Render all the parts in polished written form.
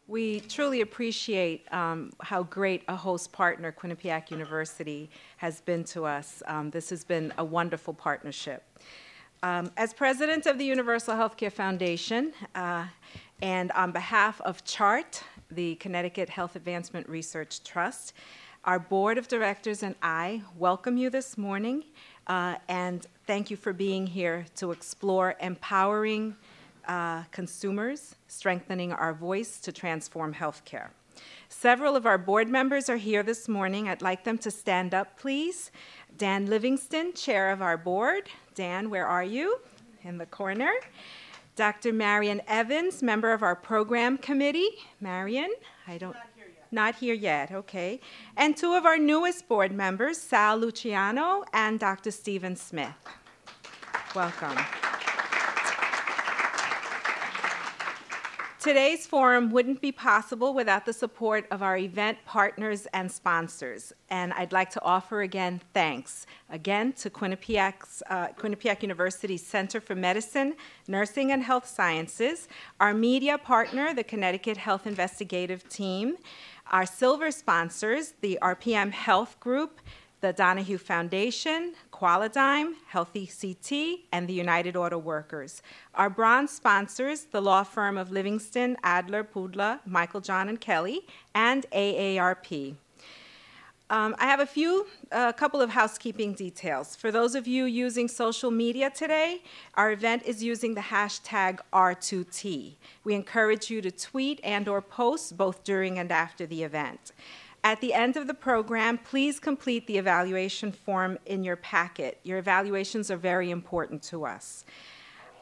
We truly appreciate how great a host partner Quinnipiac University has been to us. This has been a wonderful partnership. As president of the Universal Healthcare Foundation, and on behalf of CHART, the Connecticut Health Advancement Research Trust, our board of directors and I welcome you this morning, and thank you for being here to explore empowering consumers, strengthening our voice to transform healthcare. Several of our board members are here this morning. I'd like them to stand up, please. Dan Livingston, chair of our board. Dan, where are you? In the corner. Dr. Marion Evans, member of our program committee. Marion, not here yet, okay. And two of our newest board members, Sal Luciano and Dr. Stephen Smith. Welcome. Today's forum wouldn't be possible without the support of our event partners and sponsors. And I'd like to offer again thanks again to Quinnipiac University's Center for Medicine, Nursing, and Health Sciences, our media partner, the Connecticut Health Investigative Team, our silver sponsors, the RPM Health Group, the Donahue Foundation, Qualidigm, Healthy CT, and the United Auto Workers. Our bronze sponsors, the law firm of Livingston, Adler, Pudla, Michael, John, and Kelly, and AARP. I have a couple of housekeeping details. For those of you using social media today, our event is using the hashtag R2T. We encourage you to tweet and/or post both during and after the event. At the end of the program, please complete the evaluation form in your packet. Your evaluations are very important to us.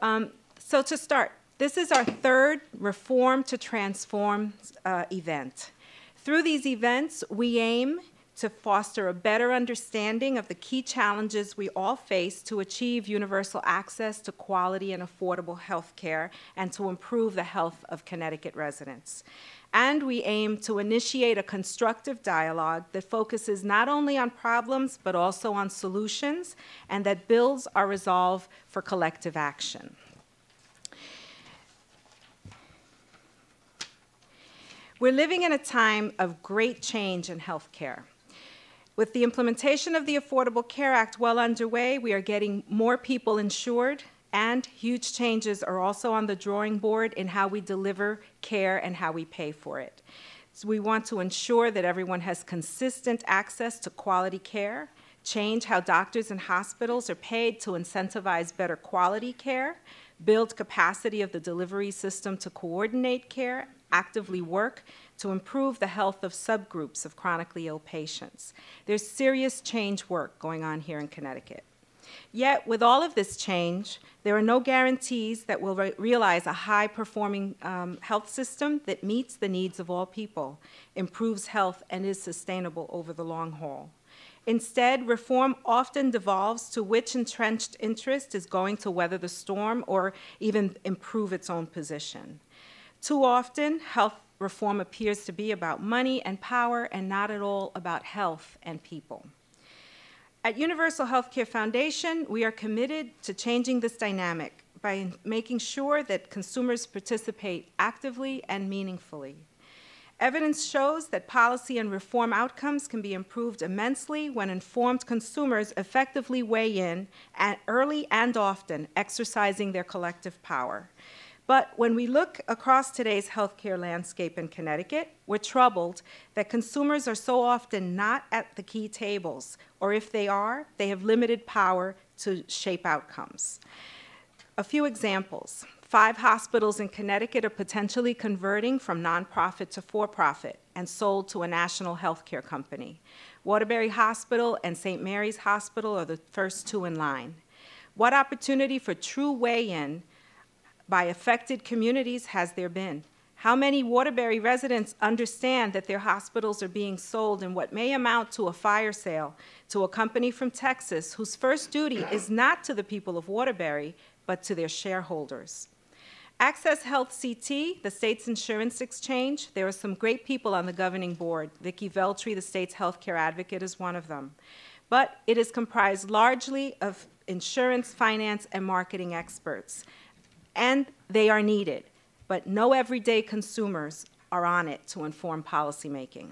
So to start, this is our third Reform to Transform event. Through these events, we aim to foster a better understanding of the key challenges we all face to achieve universal access to quality and affordable health care and to improve the health of Connecticut residents. And we aim to initiate a constructive dialogue that focuses not only on problems but also on solutions and that builds our resolve for collective action. We're living in a time of great change in healthcare. With the implementation of the Affordable Care Act well underway, we are getting more people insured, and huge changes are also on the drawing board in how we deliver care and how we pay for it. So we want to ensure that everyone has consistent access to quality care, change how doctors and hospitals are paid to incentivize better quality care, build capacity of the delivery system to coordinate care, actively work to improve the health of subgroups of chronically ill patients. There's serious change work going on here in Connecticut. Yet, with all of this change, there are no guarantees that we'll realize a high-performing health system that meets the needs of all people, improves health, and is sustainable over the long haul. Instead, reform often devolves to which entrenched interest is going to weather the storm or even improve its own position. Too often, health reform appears to be about money and power and not at all about health and people. At Universal Healthcare Foundation, we are committed to changing this dynamic by making sure that consumers participate actively and meaningfully. Evidence shows that policy and reform outcomes can be improved immensely when informed consumers effectively weigh in early and often, exercising their collective power. But when we look across today's healthcare landscape in Connecticut, we're troubled that consumers are so often not at the key tables, or if they are, they have limited power to shape outcomes. A few examples. 5 hospitals in Connecticut are potentially converting from nonprofit to for-profit and sold to a national healthcare company. Waterbury Hospital and St. Mary's Hospital are the first 2 in line. What opportunity for true weigh-in by affected communities has there been? How many Waterbury residents understand that their hospitals are being sold in what may amount to a fire sale to a company from Texas whose first duty is not to the people of Waterbury, but to their shareholders? Access Health CT, the state's insurance exchange, there are some great people on the governing board. Vicki Veltri, the state's healthcare advocate, is one of them. But it is comprised largely of insurance, finance, and marketing experts. And they are needed, but no everyday consumers are on it to inform policymaking.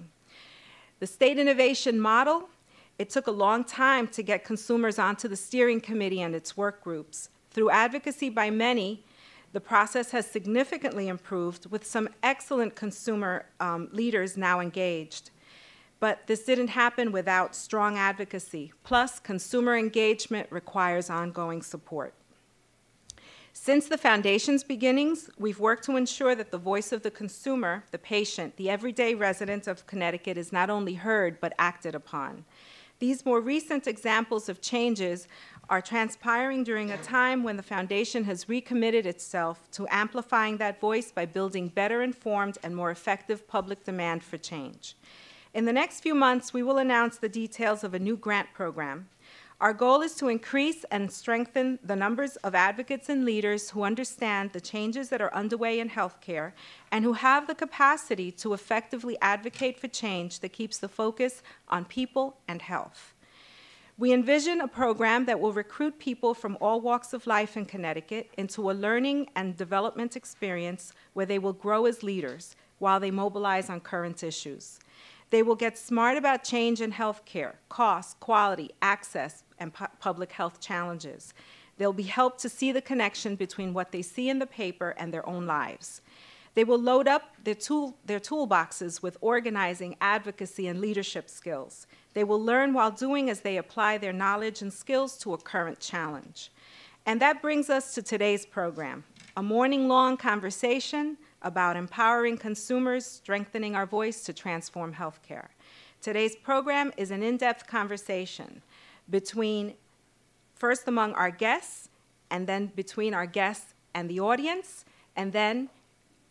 The state innovation model, it took a long time to get consumers onto the steering committee and its work groups. Through advocacy by many, the process has significantly improved, with some excellent consumer leaders now engaged. But this didn't happen without strong advocacy. Plus, consumer engagement requires ongoing support. Since the Foundation's beginnings, we've worked to ensure that the voice of the consumer, the patient, the everyday resident of Connecticut is not only heard, but acted upon. These more recent examples of changes are transpiring during a time when the Foundation has recommitted itself to amplifying that voice by building better informed and more effective public demand for change. In the next few months, we will announce the details of a new grant program. Our goal is to increase and strengthen the numbers of advocates and leaders who understand the changes that are underway in healthcare and who have the capacity to effectively advocate for change that keeps the focus on people and health. We envision a program that will recruit people from all walks of life in Connecticut into a learning and development experience where they will grow as leaders while they mobilize on current issues. They will get smart about change in healthcare, cost, quality, access, and public health challenges. They'll be helped to see the connection between what they see in the paper and their own lives. They will load up their toolboxes with organizing, advocacy, and leadership skills. They will learn while doing as they apply their knowledge and skills to a current challenge. And that brings us to today's program, a morning-long conversation about empowering consumers, strengthening our voice to transform healthcare. Today's program is an in-depth conversation first among our guests, and then between our guests and the audience, and then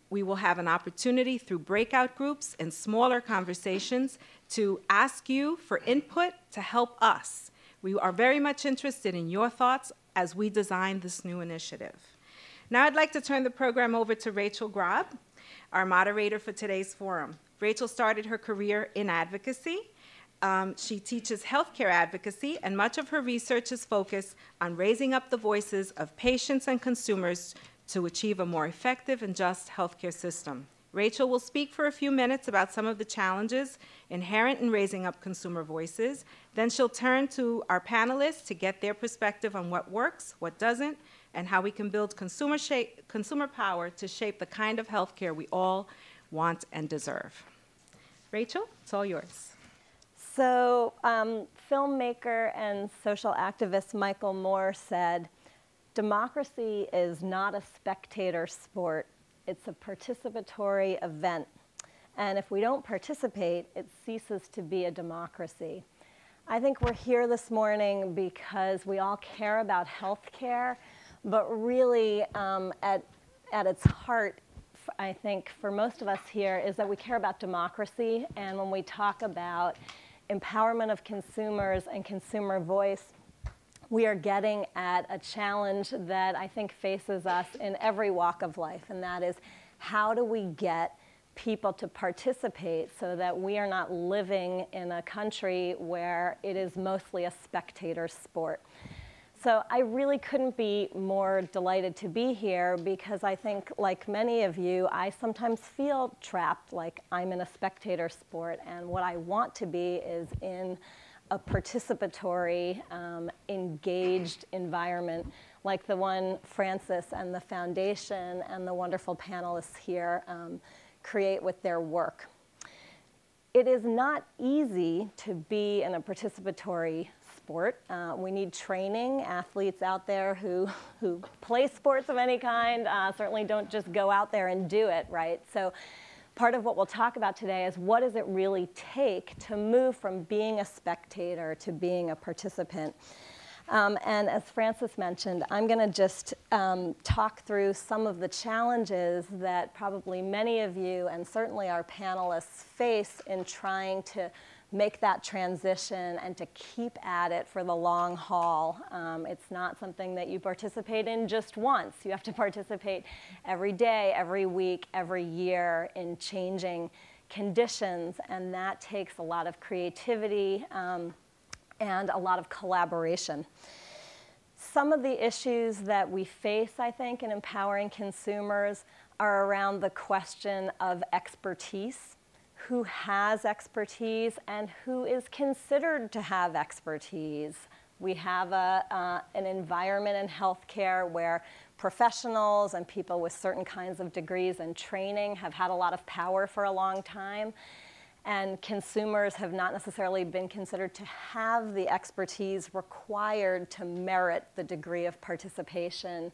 we will have an opportunity through breakout groups and smaller conversations to ask you for input to help us. We are very much interested in your thoughts as we design this new initiative. Now I'd like to turn the program over to Rachel Grob, our moderator for today's forum. Rachel started her career in advocacy. She teaches healthcare advocacy, and much of her research is focused on raising up the voices of patients and consumers to achieve a more effective and just healthcare system. Rachel will speak for a few minutes about some of the challenges inherent in raising up consumer voices. Then she'll turn to our panelists to get their perspective on what works, what doesn't, and how we can build consumer power to shape the kind of healthcare we all want and deserve. Rachel, it's all yours. So filmmaker and social activist Michael Moore said, "Democracy is not a spectator sport. It's a participatory event. And if we don't participate, it ceases to be a democracy." I think we're here this morning because we all care about healthcare, but really at its heart, I think for most of us here, is that we care about democracy. And when we talk about empowerment of consumers and consumer voice, we are getting at a challenge that I think faces us in every walk of life, and that is, how do we get people to participate so that we are not living in a country where it is mostly a spectator sport? So I really couldn't be more delighted to be here because I think, like many of you, I sometimes feel trapped, like I'm in a spectator sport, and what I want to be is in a participatory, engaged environment like the one Frances and the Foundation and the wonderful panelists here create with their work. It is not easy to be in a participatory sport. We need training. Athletes out there who play sports of any kind certainly don't just go out there and do it, right? So part of what we'll talk about today is, what does it really take to move from being a spectator to being a participant? And as Frances mentioned, I'm going to just talk through some of the challenges that probably many of you and certainly our panelists face in trying to make that transition and to keep at it for the long haul. It's not something that you participate in just once. You have to participate every day, every week, every year in changing conditions, and that takes a lot of creativity and a lot of collaboration. Some of the issues that we face, I think, in empowering consumers are around the question of expertise. Who has expertise and who is considered to have expertise? We have an environment in healthcare where professionals and people with certain kinds of degrees and training have had a lot of power for a long time, and consumers have not necessarily been considered to have the expertise required to merit the degree of participation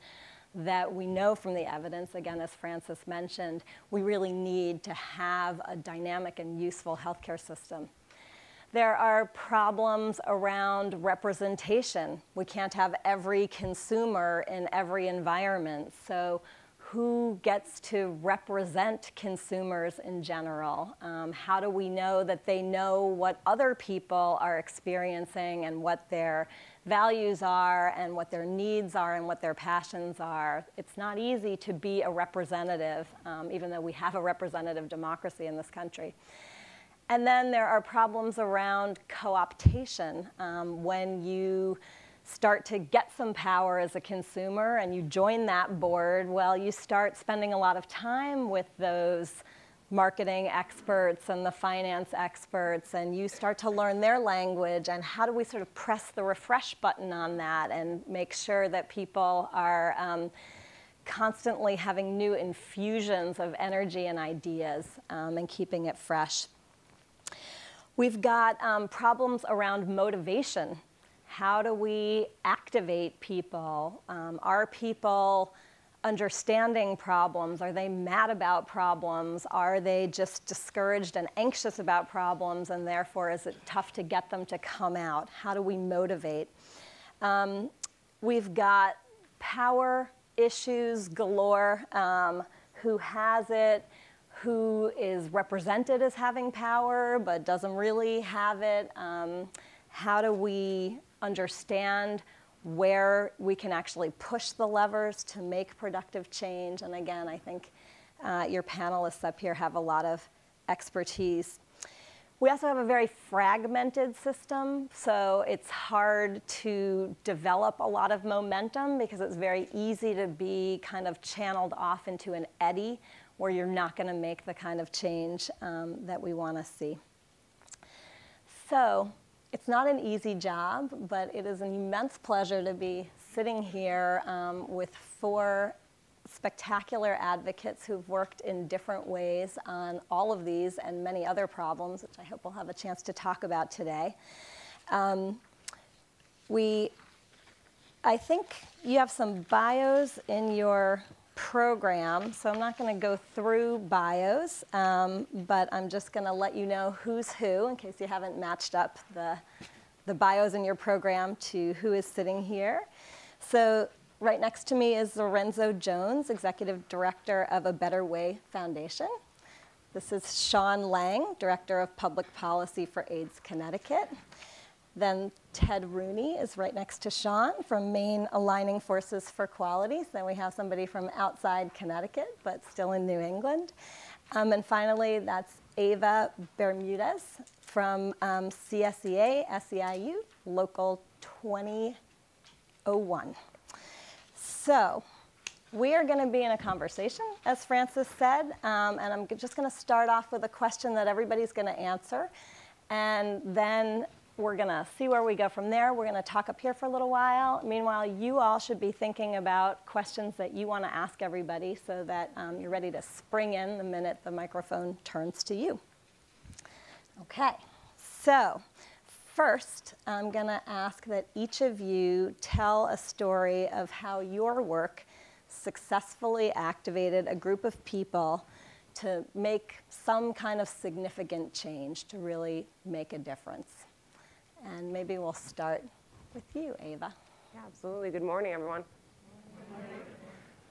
that we know from the evidence. Again, as Frances mentioned, we really need to have a dynamic and useful healthcare system. There are problems around representation. We can't have every consumer in every environment. So who gets to represent consumers in general? How do we know that they know what other people are experiencing and what their values are and what their needs are and what their passions are? It's not easy to be a representative, even though we have a representative democracy in this country. And then there are problems around co-optation. When you start to get some power as a consumer and you join that board, well, you start spending a lot of time with those marketing experts and the finance experts, and you start to learn their language, and how do we sort of press the refresh button on that and make sure that people are constantly having new infusions of energy and ideas and keeping it fresh. We've got problems around motivation. How do we activate people? Are people understanding problems? Are they mad about problems? Are they just discouraged and anxious about problems, and therefore is it tough to get them to come out? How do we motivate? We've got power issues galore. Who has it? Who is represented as having power but doesn't really have it? How do we understand where we can actually push the levers to make productive change? And again, I think your panelists up here have a lot of expertise. We also have a very fragmented system, so it's hard to develop a lot of momentum because it's very easy to be kind of channeled off into an eddy where you're not going to make the kind of change that we want to see. So it's not an easy job, but it is an immense pleasure to be sitting here with 4 spectacular advocates who've worked in different ways on all of these and many other problems, which I hope we'll have a chance to talk about today. I think you have some bios in your program, so I'm not going to go through bios, but I'm just going to let you know who's who in case you haven't matched up the bios in your program to who is sitting here. So right next to me is Lorenzo Jones, Executive Director of A Better Way Foundation. This is Sean Lang, Director of Public Policy for AIDS Connecticut. Then Ted Rooney is right next to Sean from Maine Aligning Forces for Quality. So we have somebody from outside Connecticut, but still in New England. And finally, that's Ava Bermudez from CSEA, SEIU, Local 2001. So we are going to be in a conversation, as Frances said, and I'm just going to start off with a question that everybody's going to answer, and then we're going to see where we go from there. We're going to talk up here for a little while. Meanwhile, you all should be thinking about questions that you want to ask everybody so that you're ready to spring in the minute the microphone turns to you. Okay, so first, I'm going to ask that each of you tell a story of how your work successfully activated a group of people to make some kind of significant change, to really make a difference. And maybe we'll start with you, Ava. Yeah, absolutely. Good morning, everyone.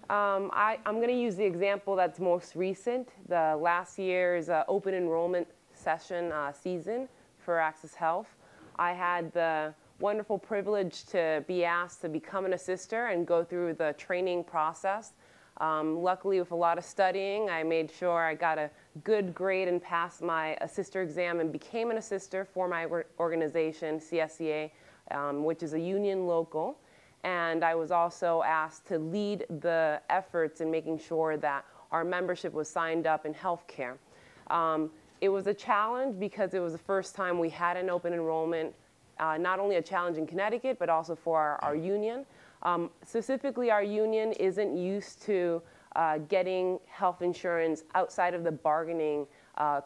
I'm going to use the example that's most recent, the last year's open enrollment session season for Access Health. I had the wonderful privilege to be asked to become an assister and go through the training process. Luckily, with a lot of studying, I made sure I got a good grade and passed my assister exam and became an assister for my organization, CSEA, which is a union local. And I was also asked to lead the efforts in making sure that our membership was signed up in healthcare. It was a challenge because it was the first time we had an open enrollment, not only a challenge in Connecticut, but also for our union. Specifically, our union isn't used to getting health insurance outside of the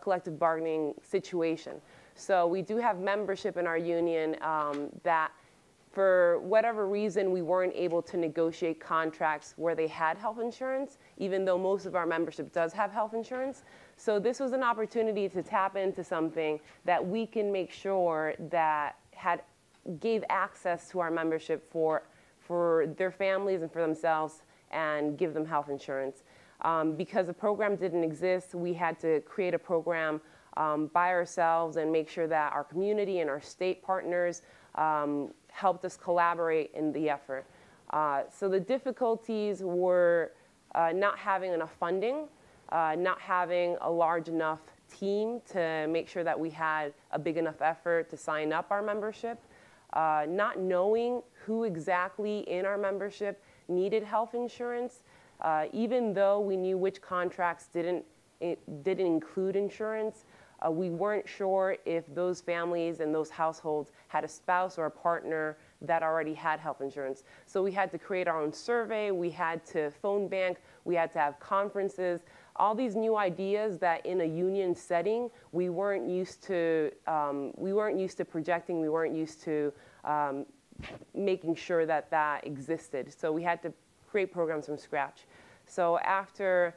collective bargaining situation. So we do have membership in our union that for whatever reason, we weren't able to negotiate contracts where they had health insurance, even though most of our membership does have health insurance. So this was an opportunity to tap into something that we can make sure that gave access to our membership for their families and for themselves and give them health insurance. Because the program didn't exist, we had to create a program by ourselves and make sure that our community and our state partners helped us collaborate in the effort. So the difficulties were not having enough funding, not having a large enough team to make sure that we had a big enough effort to sign up our membership, not knowing who exactly in our membership needed health insurance, even though we knew which contracts didn't include insurance. We weren't sure if those families and those households had a spouse or a partner that already had health insurance. So we had to create our own survey, we had to phone bank, we had to have conferences, all these new ideas that in a union setting we weren't used to projecting, we weren't used to making sure that that existed. So we had to create programs from scratch. So after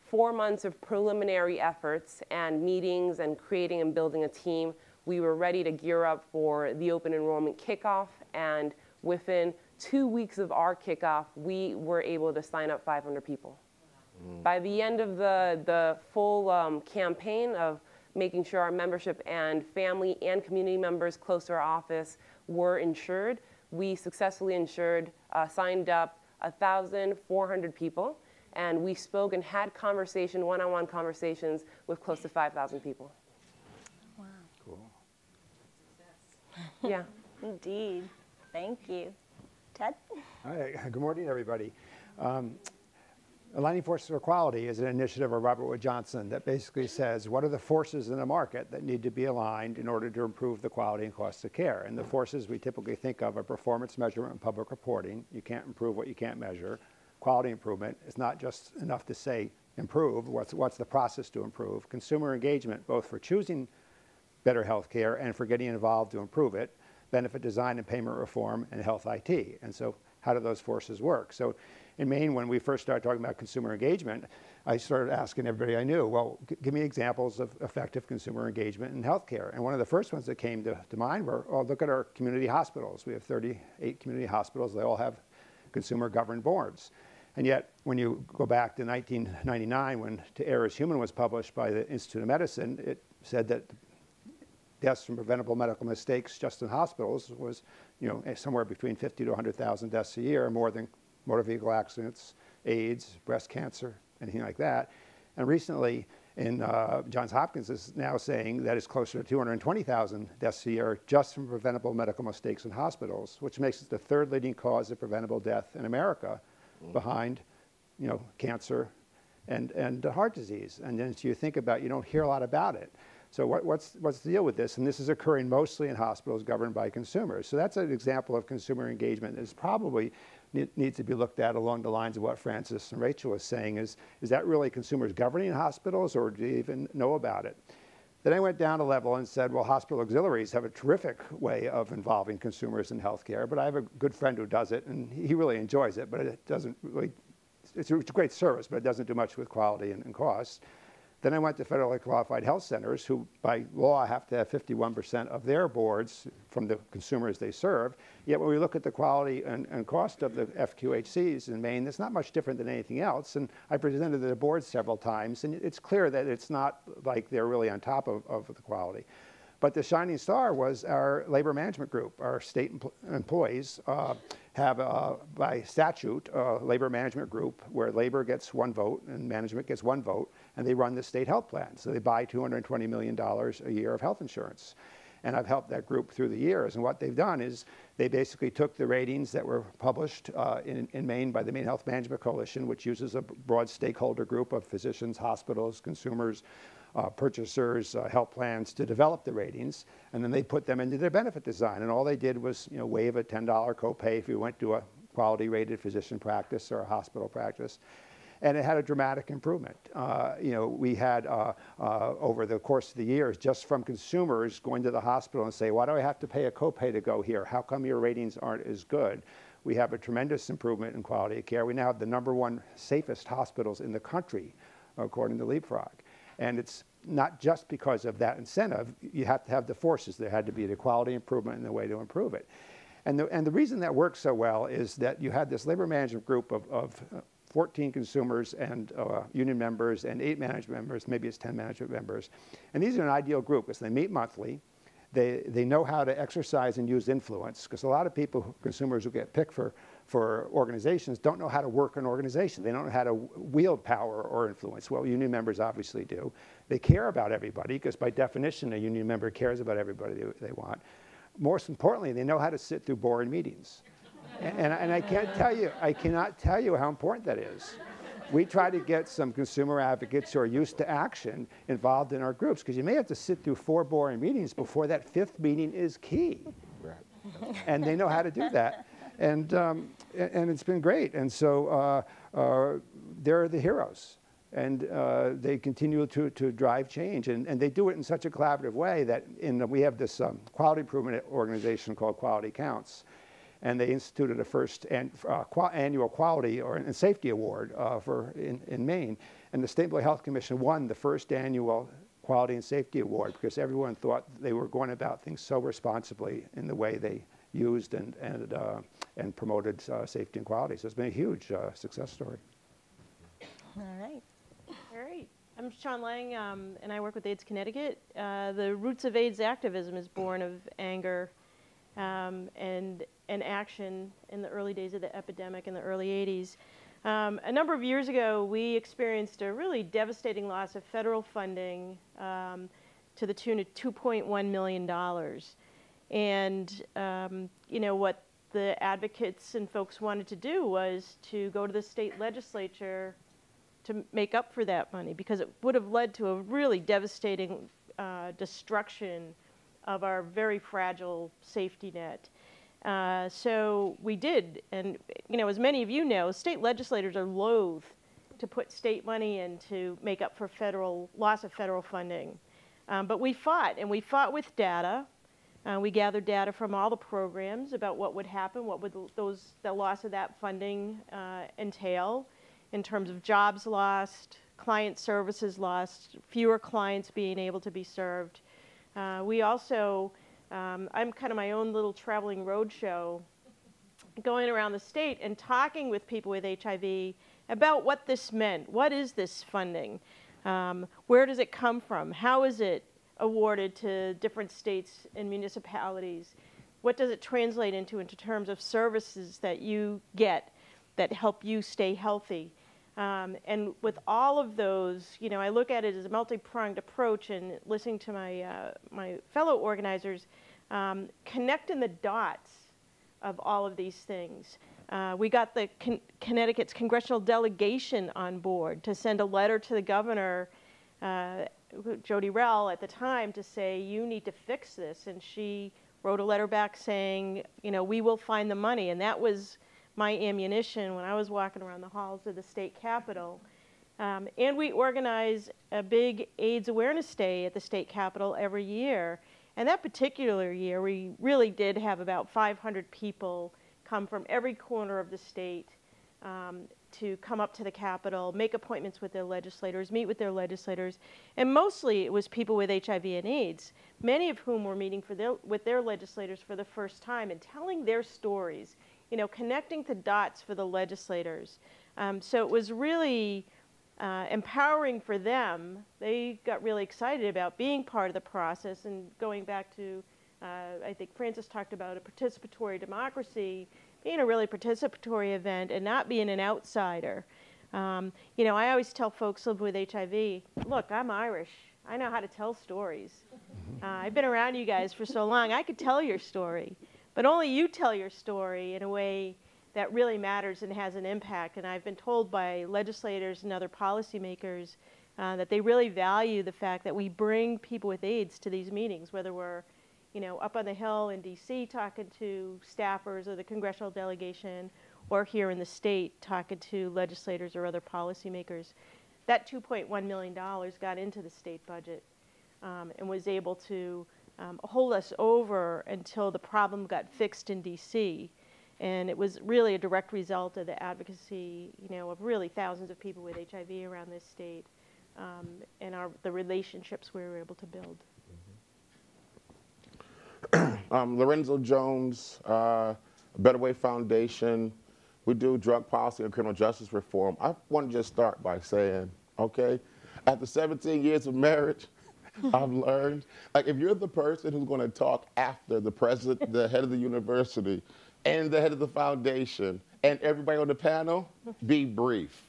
4 months of preliminary efforts and meetings and creating and building a team, we were ready to gear up for the open enrollment kickoff. And within 2 weeks of our kickoff, we were able to sign up 500 people. By the end of the full campaign of making sure our membership and family and community members close to our office were insured, we successfully signed up 1,400 people. And we spoke and had one-on-one conversations with close to 5,000 people. Wow. Cool. Yeah. Indeed. Thank you. Ted? Hi, good morning, everybody. Aligning Forces for Equality is an initiative of Robert Wood Johnson that basically says, what are the forces in the market that need to be aligned in order to improve the quality and cost of care? And the forces we typically think of are performance measurement and public reporting. You can't improve what you can't measure. Quality improvement is not just enough to say improve, what's the process to improve. Consumer engagement, both for choosing better health care and for getting involved to improve it. Benefit design and payment reform, and health IT. And so how do those forces work? So in Maine, when we first started talking about consumer engagement, I started asking everybody I knew, well, give me examples of effective consumer engagement in healthcare. And one of the first ones that came to mind were, oh, look at our community hospitals. We have 38 community hospitals. They all have consumer governed boards. And yet, when you go back to 1999, when To Err is Human was published by the Institute of Medicine, it said that deaths from preventable medical mistakes just in hospitals was, somewhere between 50 to 100,000 deaths a year, more than motor vehicle accidents, AIDS, breast cancer, anything like that. And recently, Johns Hopkins is now saying that it's closer to 220,000 deaths a year just from preventable medical mistakes in hospitals, which makes it the third leading cause of preventable death in America, behind, cancer and heart disease. And then so you think about, you don't hear a lot about it. So what's the deal with this? And this is occurring mostly in hospitals governed by consumers. So that's an example of consumer engagement that is probably needs to be looked at along the lines of what Francis and Rachel was saying. Is that really consumers governing hospitals, or do you even know about it? Then I went down a level and said, well, hospital auxiliaries have a terrific way of involving consumers in healthcare, but I have a good friend who does it, and he really enjoys it, but it doesn't really, it's a great service, but it doesn't do much with quality and cost. Then I went to federally qualified health centers who, by law, have to have 51% of their boards from the consumers they serve. Yet when we look at the quality and cost of the FQHCs in Maine, it's not much different than anything else. And I presented to the board several times, and it's clear that it's not like they're really on top of the quality. But the shining star was our labor management group. Our state employees have, by statute, a labor management group where labor gets 1 vote and management gets 1 vote, and they run the state health plan. So they buy $220 million a year of health insurance. And I've helped that group through the years. And what they've done is they basically took the ratings that were published in Maine by the Maine Health Management Coalition, which uses a broad stakeholder group of physicians, hospitals, consumers, purchasers, health plans to develop the ratings, and then they put them into their benefit design. And all they did was waive a $10 copay if you went to a quality rated physician practice or a hospital practice. And it had a dramatic improvement. We had, over the course of the years, just from consumers going to the hospital and say, why do I have to pay a copay to go here? How come your ratings aren't as good? We have a tremendous improvement in quality of care. We now have the #1 safest hospitals in the country, according to Leapfrog. And it's not just because of that incentive. You have to have the forces. There had to be the quality improvement and the way to improve it. And the reason that works so well is that you had this labor management group of 14 consumers and union members and 8 management members, maybe it's 10 management members. And these are an ideal group because they meet monthly. They know how to exercise and use influence, because a lot of people, consumers who get picked for organizations, don't know how to work an organization. They don't know how to wield power or influence. Well, union members obviously do. They care about everybody, because by definition, a union member cares about everybody they want. Most importantly, they know how to sit through boring meetings. And I cannot tell you how important that is. We try to get some consumer advocates who are used to action involved in our groups, because you may have to sit through 4 boring meetings before that 5th meeting is key. Right. And they know how to do that. And it's been great. And so they're the heroes. And they continue to drive change. And they do it in such a collaborative way that we have this quality improvement organization called Quality Counts. And they instituted a first annual quality and safety award in Maine. And the State Employee Health Commission won the first annual quality and safety award, because everyone thought they were going about things so responsibly in the way they used and promoted safety and quality. So it's been a huge success story. All right. All right. I'm Sean Lang, and I work with AIDS Connecticut. The Roots of AIDS activism is born of anger and action in the early days of the epidemic in the early 80s. A number of years ago, we experienced a really devastating loss of federal funding to the tune of $2.1 million. And what the advocates and folks wanted to do was to go to the state legislature to make up for that money, because it would have led to a really devastating destruction of our very fragile safety net. So we did, and as many of you know, state legislators are loath to put state money in to make up for loss of federal funding. But we fought, and we fought with data. We gathered data from all the programs about what would happen, what would the loss of that funding entail in terms of jobs lost, client services lost, fewer clients being able to be served. We also, I'm kind of my own little traveling roadshow, going around the state and talking with people with HIV about what this meant. What is this funding? Where does it come from? How is it awarded to different states and municipalities? What does it translate into terms of services that you get that help you stay healthy? And with all of those, I look at it as a multi-pronged approach, and listening to my fellow organizers, connecting the dots of all of these things. We got the Connecticut's congressional delegation on board to send a letter to the governor, Jody Rell at the time, to say, you need to fix this. And she wrote a letter back saying, we will find the money. And that was my ammunition when I was walking around the halls of the state capitol. And we organize a big AIDS awareness day at the state capitol every year. And that particular year, we really did have about 500 people come from every corner of the state to come up to the Capitol, make appointments with their legislators, meet with their legislators. And mostly it was people with HIV and AIDS, many of whom were meeting with their legislators for the first time and telling their stories, connecting the dots for the legislators. So it was really empowering for them. They got really excited about being part of the process, and going back to, I think Francis talked about a participatory democracy, being a really participatory event and not being an outsider. I always tell folks living with HIV, look, I'm Irish. I know how to tell stories. I've been around you guys for so long, I could tell your story. But only you tell your story in a way that really matters and has an impact. And I've been told by legislators and other policymakers that they really value the fact that we bring people with AIDS to these meetings, whether we're up on the Hill in DC talking to staffers or the congressional delegation, or here in the state talking to legislators or other policymakers. That $2.1 million got into the state budget and was able to hold us over until the problem got fixed in DC. And it was really a direct result of the advocacy, of really thousands of people with HIV around this state and the relationships we were able to build. Lorenzo Jones, Better Way Foundation. We do drug policy and criminal justice reform. I want to just start by saying, okay, after 17 years of marriage, I've learned, like, if you're the person who's going to talk after the president, the head of the university, and the head of the foundation, and everybody on the panel, be brief.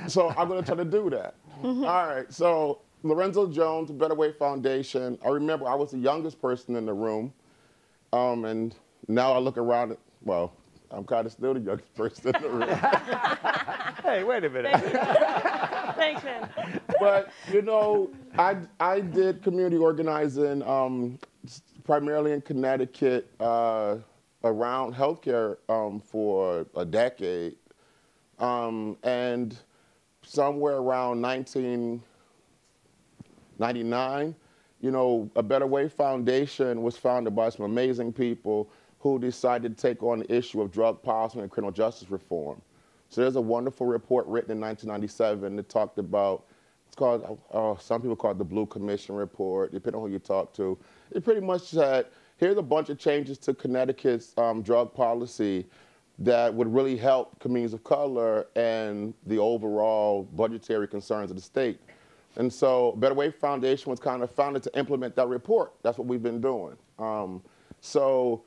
So I'm going to try to do that. All right, so Lorenzo Jones, Better Way Foundation. I remember I was the youngest person in the room, and now I look around, well, I'm kind of still the youngest person in the room. Hey, wait a minute. Thanks, man. But, I did community organizing primarily in Connecticut around healthcare for a decade. And somewhere around 1999, a Better Way Foundation was founded by some amazing people who decided to take on the issue of drug policy and criminal justice reform. So there's a wonderful report written in 1997 that talked about, it's called, some people call it the Blue Commission Report, depending on who you talk to. It pretty much said, here's a bunch of changes to Connecticut's drug policy that would really help communities of color and the overall budgetary concerns of the state. And so Better Way Foundation was kind of founded to implement that report. That's what we've been doing. So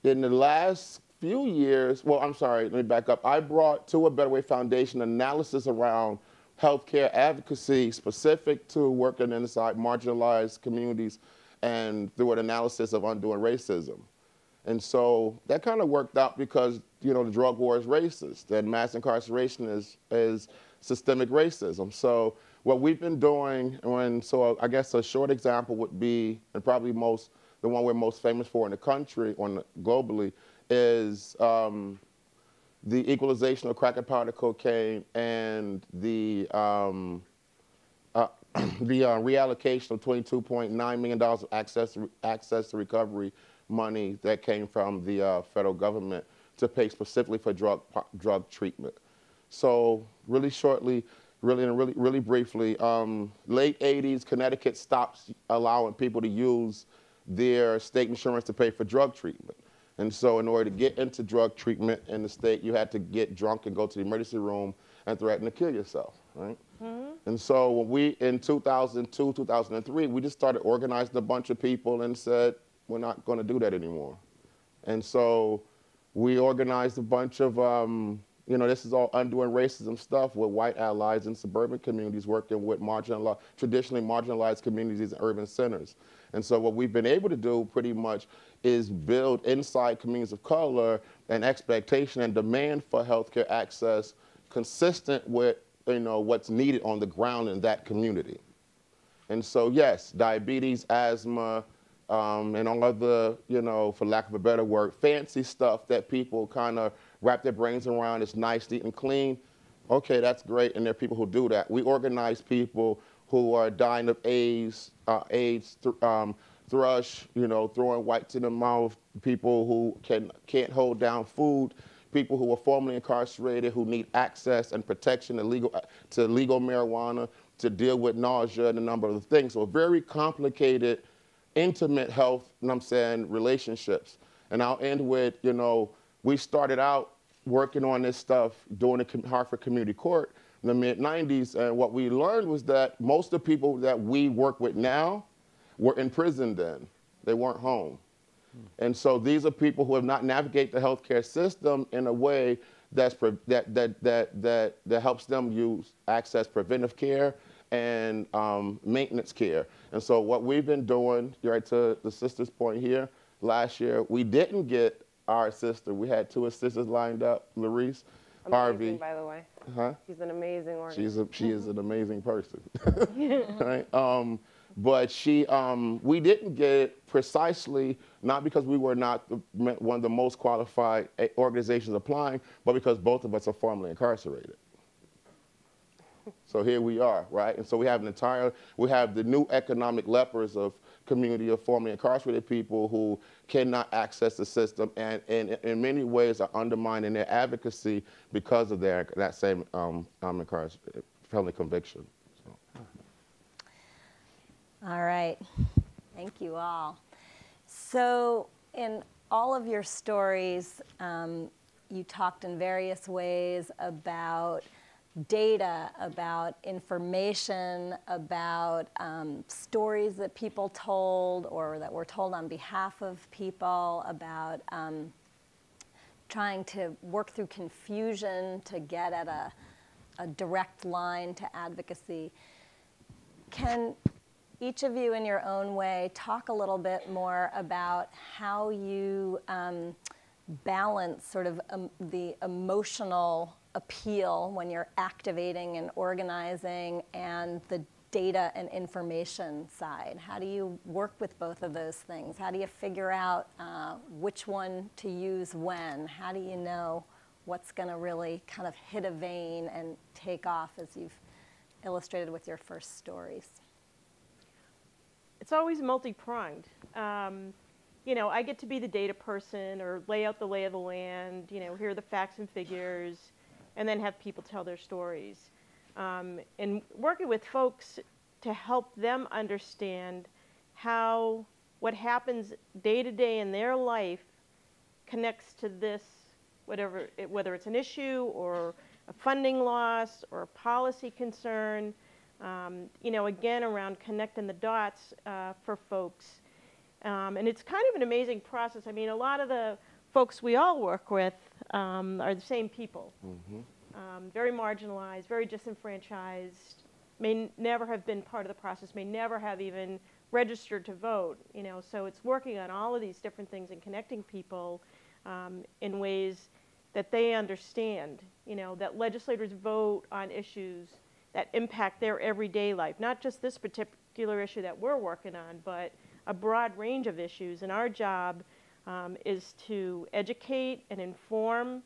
in the last few years, well, I'm sorry, let me back up. I brought to a Better Way Foundation analysis around healthcare advocacy specific to working inside marginalized communities and through an analysis of undoing racism. And so that kind of worked out because, the drug war is racist and mass incarceration is systemic racism. So what we've been doing, so I guess a short example would be, and probably the one we're most famous for in the country, globally, is the equalization of crack and powder cocaine and the reallocation of $22.9 million of access to recovery money that came from the federal government to pay specifically for drug treatment. So really shortly, really briefly, late 80s, Connecticut stopped allowing people to use their state insurance to pay for drug treatment. And so in order to get into drug treatment in the state, you had to get drunk and go to the emergency room and threaten to kill yourself, right? Mm-hmm. And so when we, in 2002, 2003, we just started organizing a bunch of people and said, we're not going to do that anymore. And so we organized a bunch of, this is all undoing racism stuff with white allies in suburban communities working with traditionally marginalized communities and urban centers. And so what we've been able to do pretty much is build inside communities of color an expectation and demand for healthcare access consistent with what's needed on the ground in that community. And so yes, diabetes, asthma, and all of the, for lack of a better word, fancy stuff that people kind of wrap their brains around. It's nice, neat, and clean. Okay, that's great, and there are people who do that. We organize people who are dying of AIDS, thrush, throwing whites in the mouth, people who can't hold down food, people who are formerly incarcerated who need access and protection to legal marijuana, to deal with nausea and a number of things. So a very complicated, intimate health, relationships. And I'll end with, we started out working on this stuff during the Hartford Community Court in the mid-90s, and what we learned was that most of the people that we work with now were in prison then. They weren't home. And so these are people who have not navigated the healthcare system in a way that helps them access preventive care and maintenance care. And so what we've been doing, right to the sister's point here, last year we didn't get our sister. We had 2 sisters lined up, Larice, Harvey. By the way. Huh? She's an amazing organizer. She is an amazing person. Right? But we didn't get it precisely, not because we were not one of the most qualified organizations applying, but because both of us are formerly incarcerated. So here we are, right? And so we have the new economic lepers of community of formerly incarcerated people who cannot access the system and in many ways are undermining their advocacy because of that same felony conviction. So. All right, thank you all. So in all of your stories, you talked in various ways about data, about information, about stories that people told or that were told on behalf of people, about trying to work through confusion to get at a direct line to advocacy. Can each of you in your own way talk a little bit more about how you balance sort of the emotional appeal when you're activating and organizing and the data and information side? How do you work with both of those things? How do you figure out which one to use when? How do you know what's going to really kind of hit a vein and take off, as you've illustrated with your first stories? It's always multi-pronged. You know, I get to be the data person or lay out the lay of the land, you know, hear the facts and figures, and then have people tell their stories. And working with folks to help them understand how what happens day to day in their life connects to this, whether it's an issue or a funding loss or a policy concern. You know, again, around connecting the dots for folks. And it's kind of an amazing process. I mean, a lot of the folks we all work with are the same people. Mm-hmm. Very marginalized, very disenfranchised, may never have been part of the process, may never have even registered to vote. You know, so it's working on all of these different things and connecting people in ways that they understand. You know, that legislators vote on issues that impact their everyday life, not just this particular issue that we're working on, but a broad range of issues. And our job is to educate and inform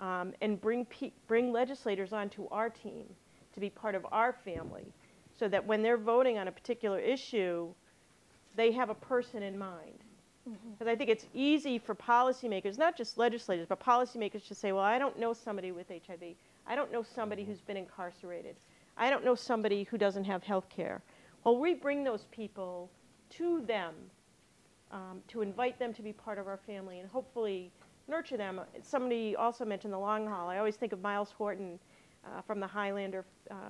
and bring legislators onto our team to be part of our family, so that when they're voting on a particular issue, they have a person in mind. Because I think it's easy for policymakers, not just legislators, but policymakers to say, well, I don't know somebody with HIV. I don't know somebody who's been incarcerated. I don't know somebody who doesn't have health care. Well, we bring those people to them to invite them to be part of our family and hopefully nurture them. Somebody also mentioned the long haul. I always think of Miles Horton from the Highlander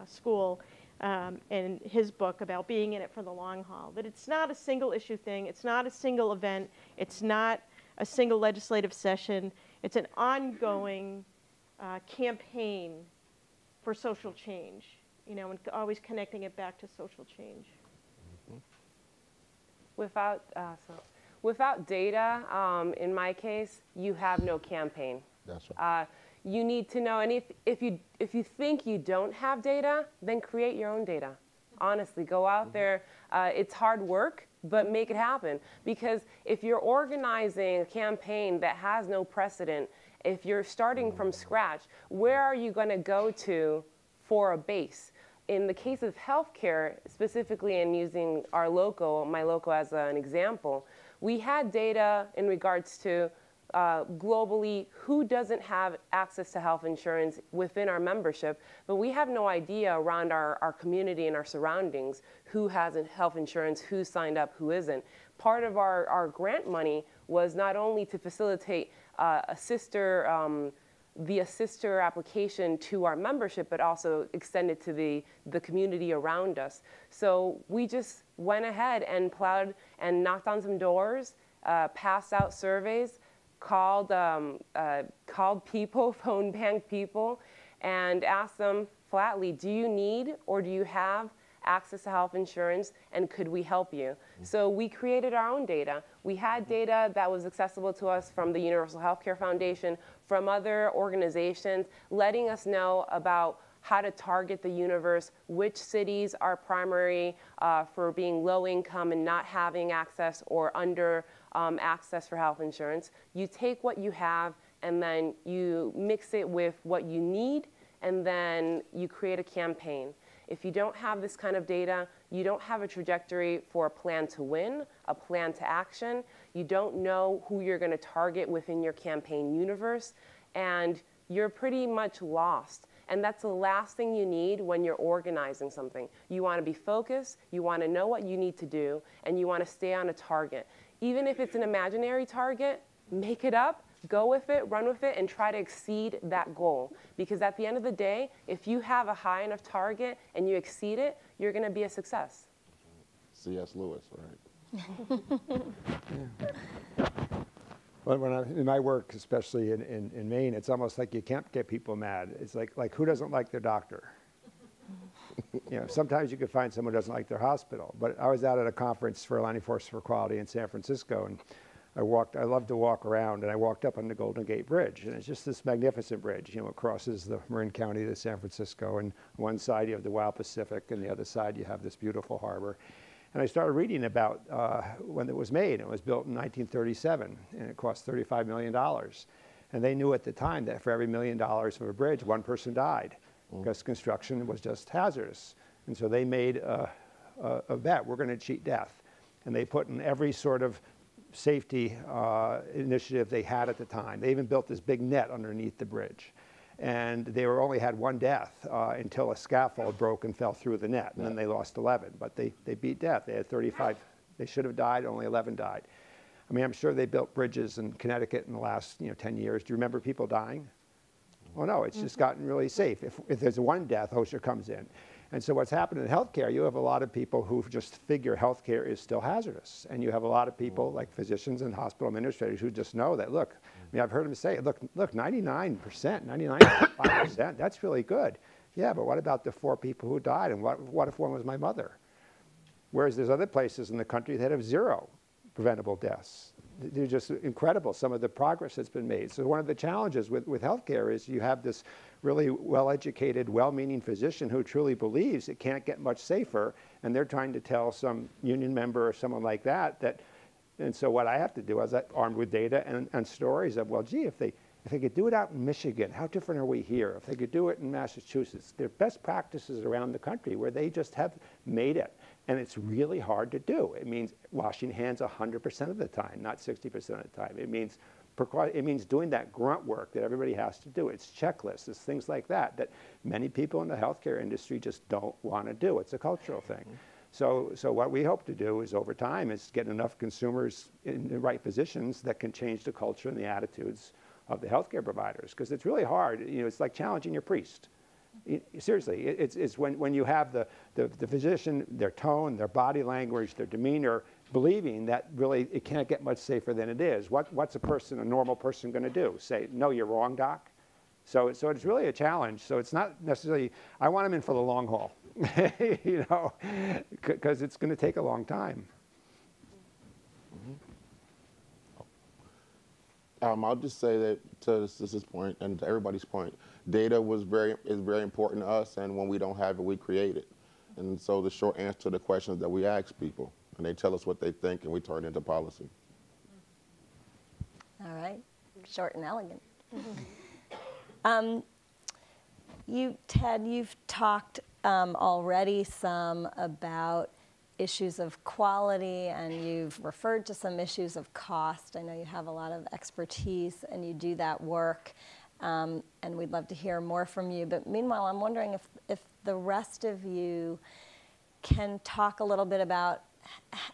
School and his book about being in it for the long haul, that it's not a single issue thing, it's not a single event, it's not a single legislative session, it's an ongoing campaign for social change, you know, and always connecting it back to social change. Without data, in my case, you have no campaign. That's right. You need to know, and if you think you don't have data, then create your own data. Honestly, go out there. It's hard work, but make it happen. Because if you're organizing a campaign that has no precedent, if you're starting from scratch, where are you going to go to for a base? In the case of healthcare, specifically in using our local, my local as an example, we had data in regards to globally who doesn't have access to health insurance within our membership, but we have no idea around our community and our surroundings who has health insurance, who signed up, who isn't. Part of our grant money was not only to facilitate the sister application to our membership, but also extend it to the community around us. So we just went ahead and plowed and knocked on some doors, passed out surveys, called people, phone bank people, and asked them flatly, do you need or do you have access to health insurance, and could we help you? So we created our own data. We had data that was accessible to us from the Universal Healthcare Foundation, from other organizations, letting us know about how to target the universe, which cities are primary for being low income and not having access or under access for health insurance. You take what you have and then you mix it with what you need, and then you create a campaign. If you don't have this kind of data, you don't have a trajectory for a plan to win, a plan to action. You don't know who you're going to target within your campaign universe, and you're pretty much lost. And that's the last thing you need when you're organizing something. You want to be focused, you want to know what you need to do, and you want to stay on a target. Even if it's an imaginary target, make it up, go with it, run with it, and try to exceed that goal. Because at the end of the day, if you have a high enough target and you exceed it, you're going to be a success. C.S. Lewis, right? Well, in my work, especially in Maine, it's almost like you can't get people mad. It's like who doesn't like their doctor? You know, sometimes you can find someone who doesn't like their hospital. But I was out at a conference for Aligning Forces for Equality in San Francisco, and I love to walk around, and I walked up on the Golden Gate Bridge, and it's just this magnificent bridge. You know, it crosses the Marin County to San Francisco, and on one side you have the Wild Pacific, and the other side you have this beautiful harbor. And I started reading about when it was made. It was built in 1937, and it cost $35 million. And they knew at the time that for every $1 million of a bridge, one person died, because construction was just hazardous. And so they made a bet, we're going to cheat death. And they put in every sort of safety initiative they had at the time. They even built this big net underneath the bridge. And they only had one death until a scaffold broke and fell through the net, and then they lost 11. But they beat death. They had 35. They should have died. Only 11 died. I mean, I'm sure they built bridges in Connecticut in the last 10 years. Do you remember people dying? Well, no, it's just gotten really safe. If there's one death, OSHA comes in. And so what's happened in healthcare, you have a lot of people who just figure healthcare is still hazardous. And you have a lot of people like physicians and hospital administrators who just know that, look, I mean, I've heard them say, look, 99%, 99.5%, that's really good. Yeah, but what about the 4 people who died? And what if one was my mother? Whereas there's other places in the country that have 0 preventable deaths. They're just incredible, some of the progress that's been made. So one of the challenges with healthcare is you have this really well-educated, well-meaning physician who truly believes it can't get much safer, and they're trying to tell some union member or someone like that, and so what I have to do is armed with data and stories of, well, gee, if they could do it out in Michigan, how different are we here? If they could do it in Massachusetts, there are best practices around the country where they just have made it. And it's really hard to do. It means washing hands 100% of the time, not 60% of the time. It means doing that grunt work that everybody has to do. It's checklists, it's things like that many people in the healthcare industry just don't want to do. It's a cultural thing. So what we hope to do is over time is get enough consumers in the right positions that can change the culture and the attitudes of the healthcare providers. Because it's really hard. It's like challenging your priest. Seriously, it's when you have the physician, their tone, their body language, their demeanor, believing that really it can't get much safer than it is. What's a normal person going to do? Say, no, you're wrong, doc? So it's really a challenge. So it's not necessarily, I want them in for the long haul, because it's going to take a long time. I'll just say that to this point and to everybody's point, data is very important to us, and when we don't have it, we create it. And so the short answer to the questions that we ask people, and they tell us what they think, and we turn it into policy. All right, short and elegant. Ted, you've talked already some about issues of quality, and you've referred to some issues of cost. I know you have a lot of expertise and you do that work, and we'd love to hear more from you. But meanwhile, I'm wondering if the rest of you can talk a little bit about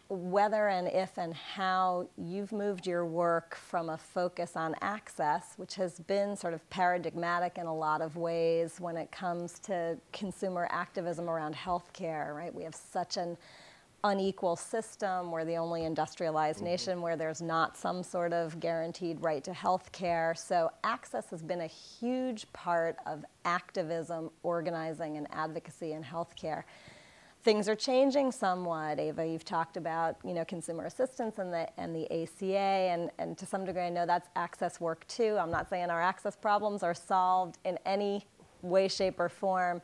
whether and if and how you've moved your work from a focus on access, which has been sort of paradigmatic in a lot of ways when it comes to consumer activism around healthcare, right? We have such an unequal system. We're the only industrialized nation where there's not some sort of guaranteed right to health care. So access has been a huge part of activism, organizing, and advocacy in healthcare. Things are changing somewhat. Ava, you've talked about, you know, consumer assistance and the ACA, and to some degree I know that's access work too. I'm not saying our access problems are solved in any way, shape, or form.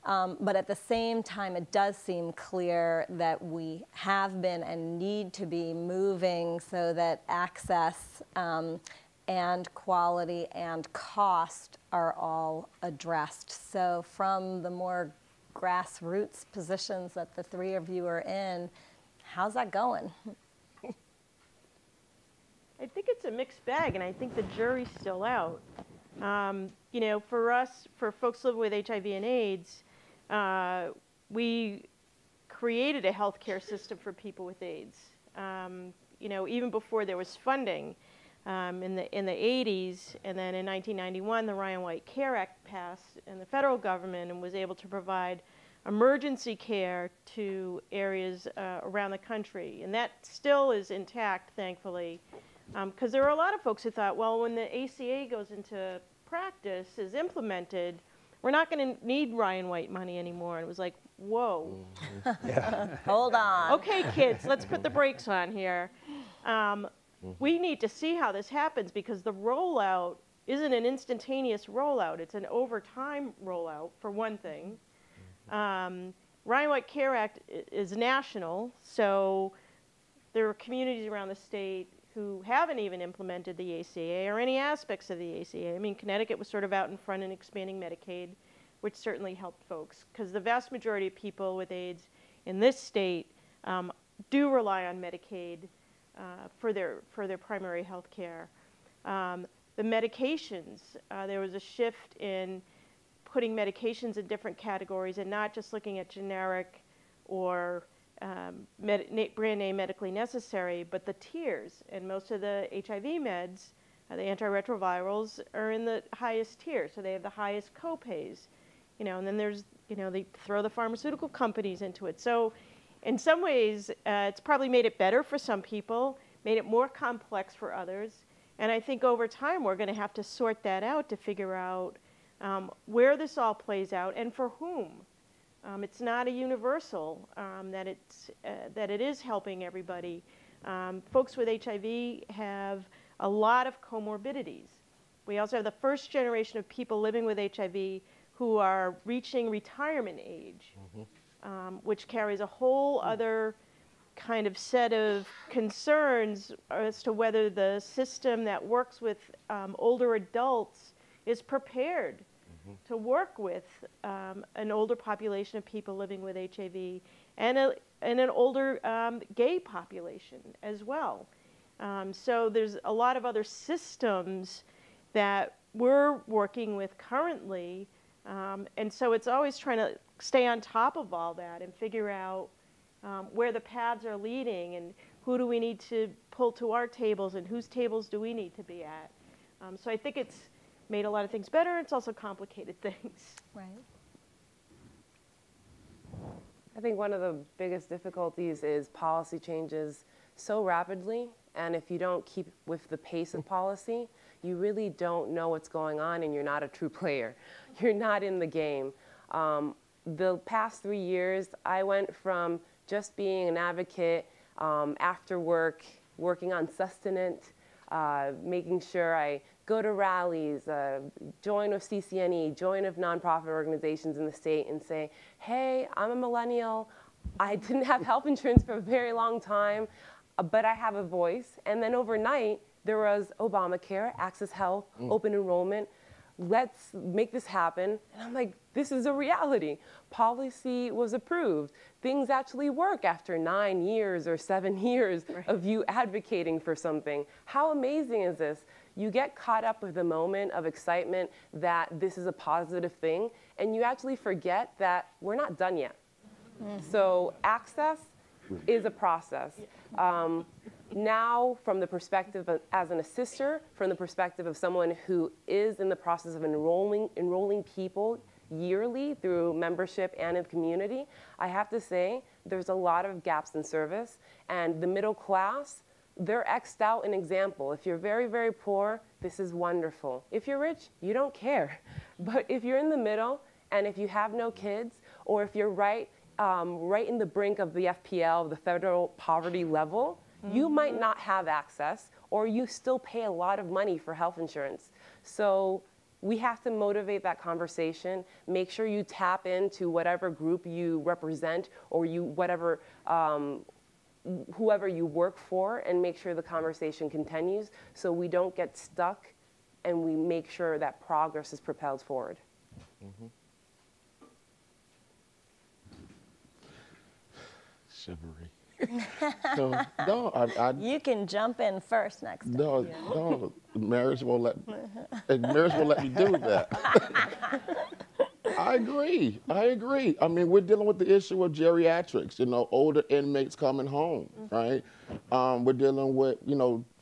But at the same time, it does seem clear that we have been and need to be moving so that access and quality and cost are all addressed. So from the more grassroots positions that the three of you are in, how's that going? I think it's a mixed bag, and I think the jury's still out. You know, for us, for folks living with HIV and AIDS, we created a healthcare system for people with AIDS. You know, even before there was funding in the 80s, and then in 1991, the Ryan White Care Act passed in the federal government and was able to provide emergency care to areas around the country, and that still is intact, thankfully, because there were a lot of folks who thought, well, when the ACA goes into practice, is implemented, we're not going to need Ryan White money anymore. And it was like, whoa. Hold on. Okay, kids, let's put the brakes on here. We need to see how this happens, because the rollout isn't an instantaneous rollout. It's an overtime rollout, for one thing. Ryan White Care Act is national, so there are communities around the state who haven't even implemented the ACA or any aspects of the ACA. I mean, Connecticut was sort of out in front in expanding Medicaid, which certainly helped folks, because the vast majority of people with AIDS in this state do rely on Medicaid for their primary health care. The medications, there was a shift in putting medications in different categories and not just looking at generic or brand name medically necessary, but the tiers. And most of the HIV meds, the antiretrovirals, are in the highest tier, so they have the highest copays. You know, and then there's, you know, they throw the pharmaceutical companies into it. So in some ways, it's probably made it better for some people, made it more complex for others. And I think over time, we're going to have to sort that out to figure out where this all plays out and for whom. It's not a universal that it is helping everybody. Folks with HIV have a lot of comorbidities. We also have the first generation of people living with HIV who are reaching retirement age, which carries a whole other kind of set of concerns as to whether the system that works with older adults is prepared to work with an older population of people living with HIV and an older gay population as well. So there's a lot of other systems that we're working with currently, and so it's always trying to stay on top of all that and figure out where the paths are leading and who do we need to pull to our tables and whose tables do we need to be at. So I think it's made a lot of things better. It's also complicated things. Right. I think one of the biggest difficulties is policy changes so rapidly, and if you don't keep with the pace of policy, you really don't know what's going on and you're not a true player. You're not in the game. The past 3 years, I went from just being an advocate after work, working on sustenance, making sure I go to rallies, join with CCNE, join with nonprofit organizations in the state and say, hey, I'm a millennial. I didn't have health insurance for a very long time, but I have a voice. And then overnight, there was Obamacare, Access Health, open enrollment. Let's make this happen. And I'm like, this is a reality. Policy was approved. Things actually work after 9 years or 7 years of you advocating for something. How amazing is this? You get caught up with the moment of excitement that this is a positive thing, and you actually forget that we're not done yet. So access is a process. Now, from the perspective of, as an assister, from the perspective of someone who is in the process of enrolling people yearly through membership and in the community, I have to say there's a lot of gaps in service. And the middle class, they're X'd out an example. If you're very, very poor, this is wonderful. If you're rich, you don't care. But if you're in the middle, and if you have no kids, or if you're right in the brink of the FPL, the federal poverty level, you might not have access, or you still pay a lot of money for health insurance. So we have to motivate that conversation. Make sure you tap into whatever group you represent, or whoever you work for, and make sure the conversation continues so we don't get stuck, and we make sure that progress is propelled forward. Shivery. No, You can jump in first next time. no, marriage won't let me do that. I agree. I mean, we're dealing with the issue of geriatrics, older inmates coming home, right? We're dealing with,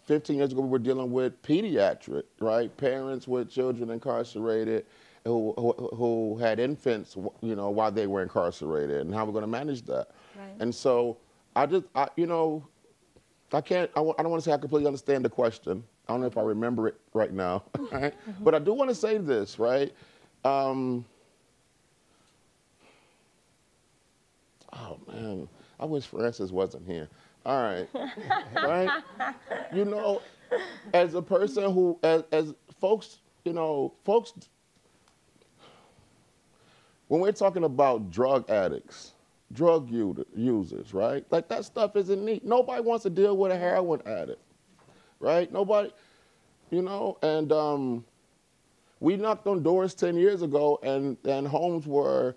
15 years ago, we were dealing with pediatric, right? Parents with children incarcerated who had infants, while they were incarcerated, and how we're going to manage that. Right. And so I don't want to say I completely understand the question. I don't know if I remember it right now, right? But I do want to say this, right? Oh man, I wish Francis wasn't here. All right, right? As a person who, as folks, when we're talking about drug addicts, drug users, right? Like, that stuff isn't neat. Nobody wants to deal with a heroin addict, right? Nobody, and we knocked on doors 10 years ago, and homes were,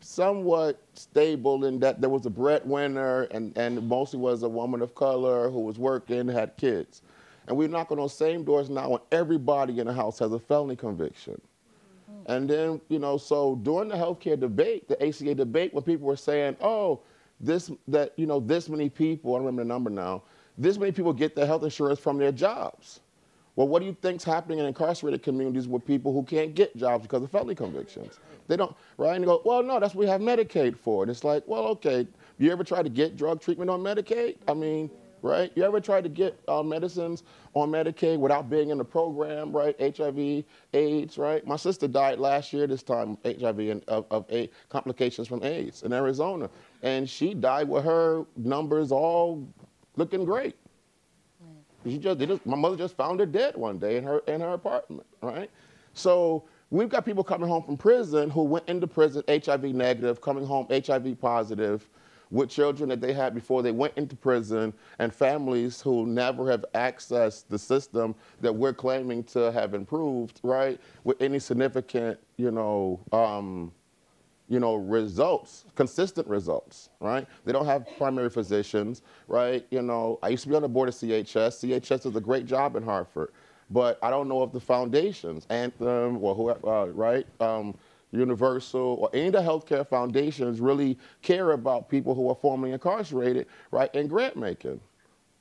somewhat stable in that there was a breadwinner, and mostly was a woman of color who was working, had kids. And we knock on those same doors now, and everybody in the house has a felony conviction. And then, so during the healthcare debate, the ACA debate, when people were saying, oh, this many people, I don't remember the number now, this many people get their health insurance from their jobs. Well, what do you think's happening in incarcerated communities with people who can't get jobs because of felony convictions? They don't, right? And you go, well, no, that's what we have Medicaid for. And it's like, well, okay, you ever try to get drug treatment on Medicaid? I mean, right? You ever tried to get medicines on Medicaid without being in the program, right? HIV, AIDS, right? My sister died last year this time, HIV and of complications from AIDS in Arizona. And she died with her numbers all looking great. My mother just found her dead one day in her apartment, right? So we've got people coming home from prison who went into prison HIV negative, coming home HIV positive, with children that they had before they went into prison, and families who never have accessed the system that we're claiming to have improved, right, with any significant, results, consistent results, right? They don't have primary physicians, right? I used to be on the board of CHS. CHS does a great job in Hartford, but I don't know if the foundations, Anthem, or whoever, right? Universal, or any of the healthcare foundations really care about people who are formerly incarcerated, right, and grant making,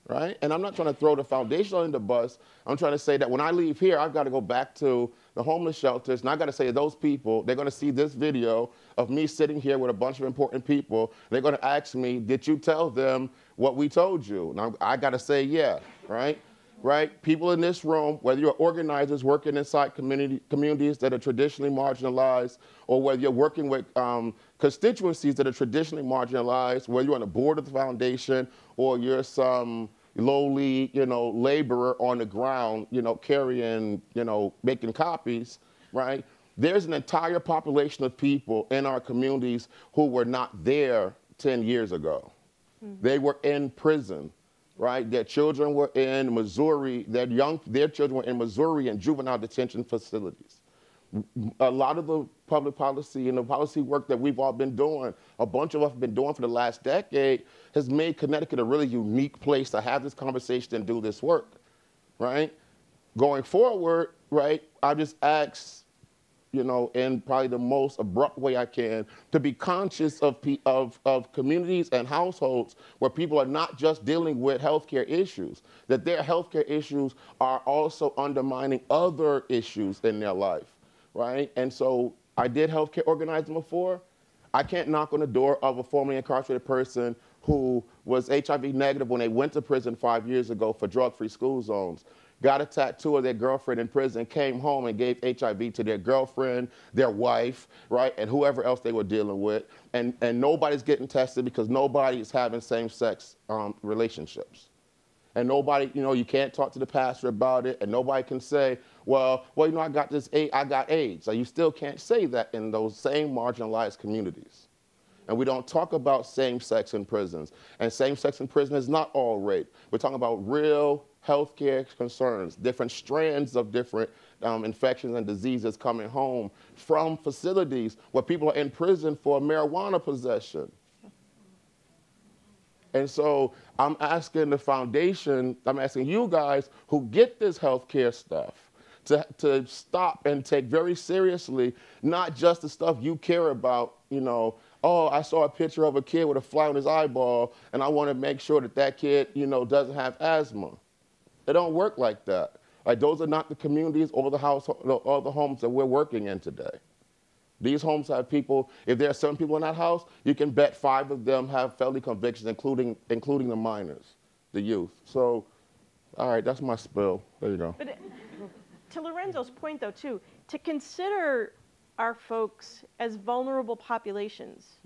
right? And I'm not trying to throw the foundation under the bus. I'm trying to say that when I leave here, I've got to go back to the homeless shelters, and I've got to say to those people, they're going to see this video of me sitting here with a bunch of important people. They're going to ask me, did you tell them what we told you? And I got to say, yeah, right? Right? People in this room, whether you're organizers working inside communities that are traditionally marginalized, or whether you're working with constituencies that are traditionally marginalized, whether you're on the board of the foundation, or you're some lowly, laborer on the ground, carrying, making copies, right? There's an entire population of people in our communities who were not there 10 years ago. Mm-hmm. They were in prison. Right, their children were in Missouri. Their children were in Missouri in juvenile detention facilities. A lot of the public policy and the policy work that we've all been doing, a bunch of us have been doing for the last decade, has made Connecticut a really unique place to have this conversation and do this work. Right, going forward, right, I just ask, in probably the most abrupt way I can, to be conscious of communities and households where people are not just dealing with healthcare issues, that their healthcare issues are also undermining other issues in their life, right? And so I did healthcare organizing before. I can't knock on the door of a formerly incarcerated person who was HIV negative when they went to prison 5 years ago for drug-free school zones, got a tattoo of their girlfriend in prison, came home and gave HIV to their girlfriend, their wife, right, and whoever else they were dealing with. And nobody's getting tested because nobody is having same-sex relationships. And nobody, you know, you can't talk to the pastor about it, and nobody can say, well, you know, I got AIDS. So you still can't say that in those same marginalized communities. And we don't talk about same-sex in prisons. And same-sex in prison is not all rape. We're talking about real healthcare concerns, different strands of different infections and diseases coming home from facilities where people are in prison for marijuana possession. And so I'm asking the foundation, I'm asking you guys who get this healthcare stuff to stop and take very seriously, not just the stuff you care about, you know, oh, I saw a picture of a kid with a fly on his eyeball and I want to make sure that that kid, you know, doesn't have asthma. It don't work like that. Like, those are not the communities or the household or the homes that we're working in today. These homes have people, if there are 7 people in that house, you can bet 5 of them have felony convictions, including the minors, the youth. So, all right, that's my spill. There you go. But to Lorenzo's point, though, too, to consider our folks as vulnerable populations,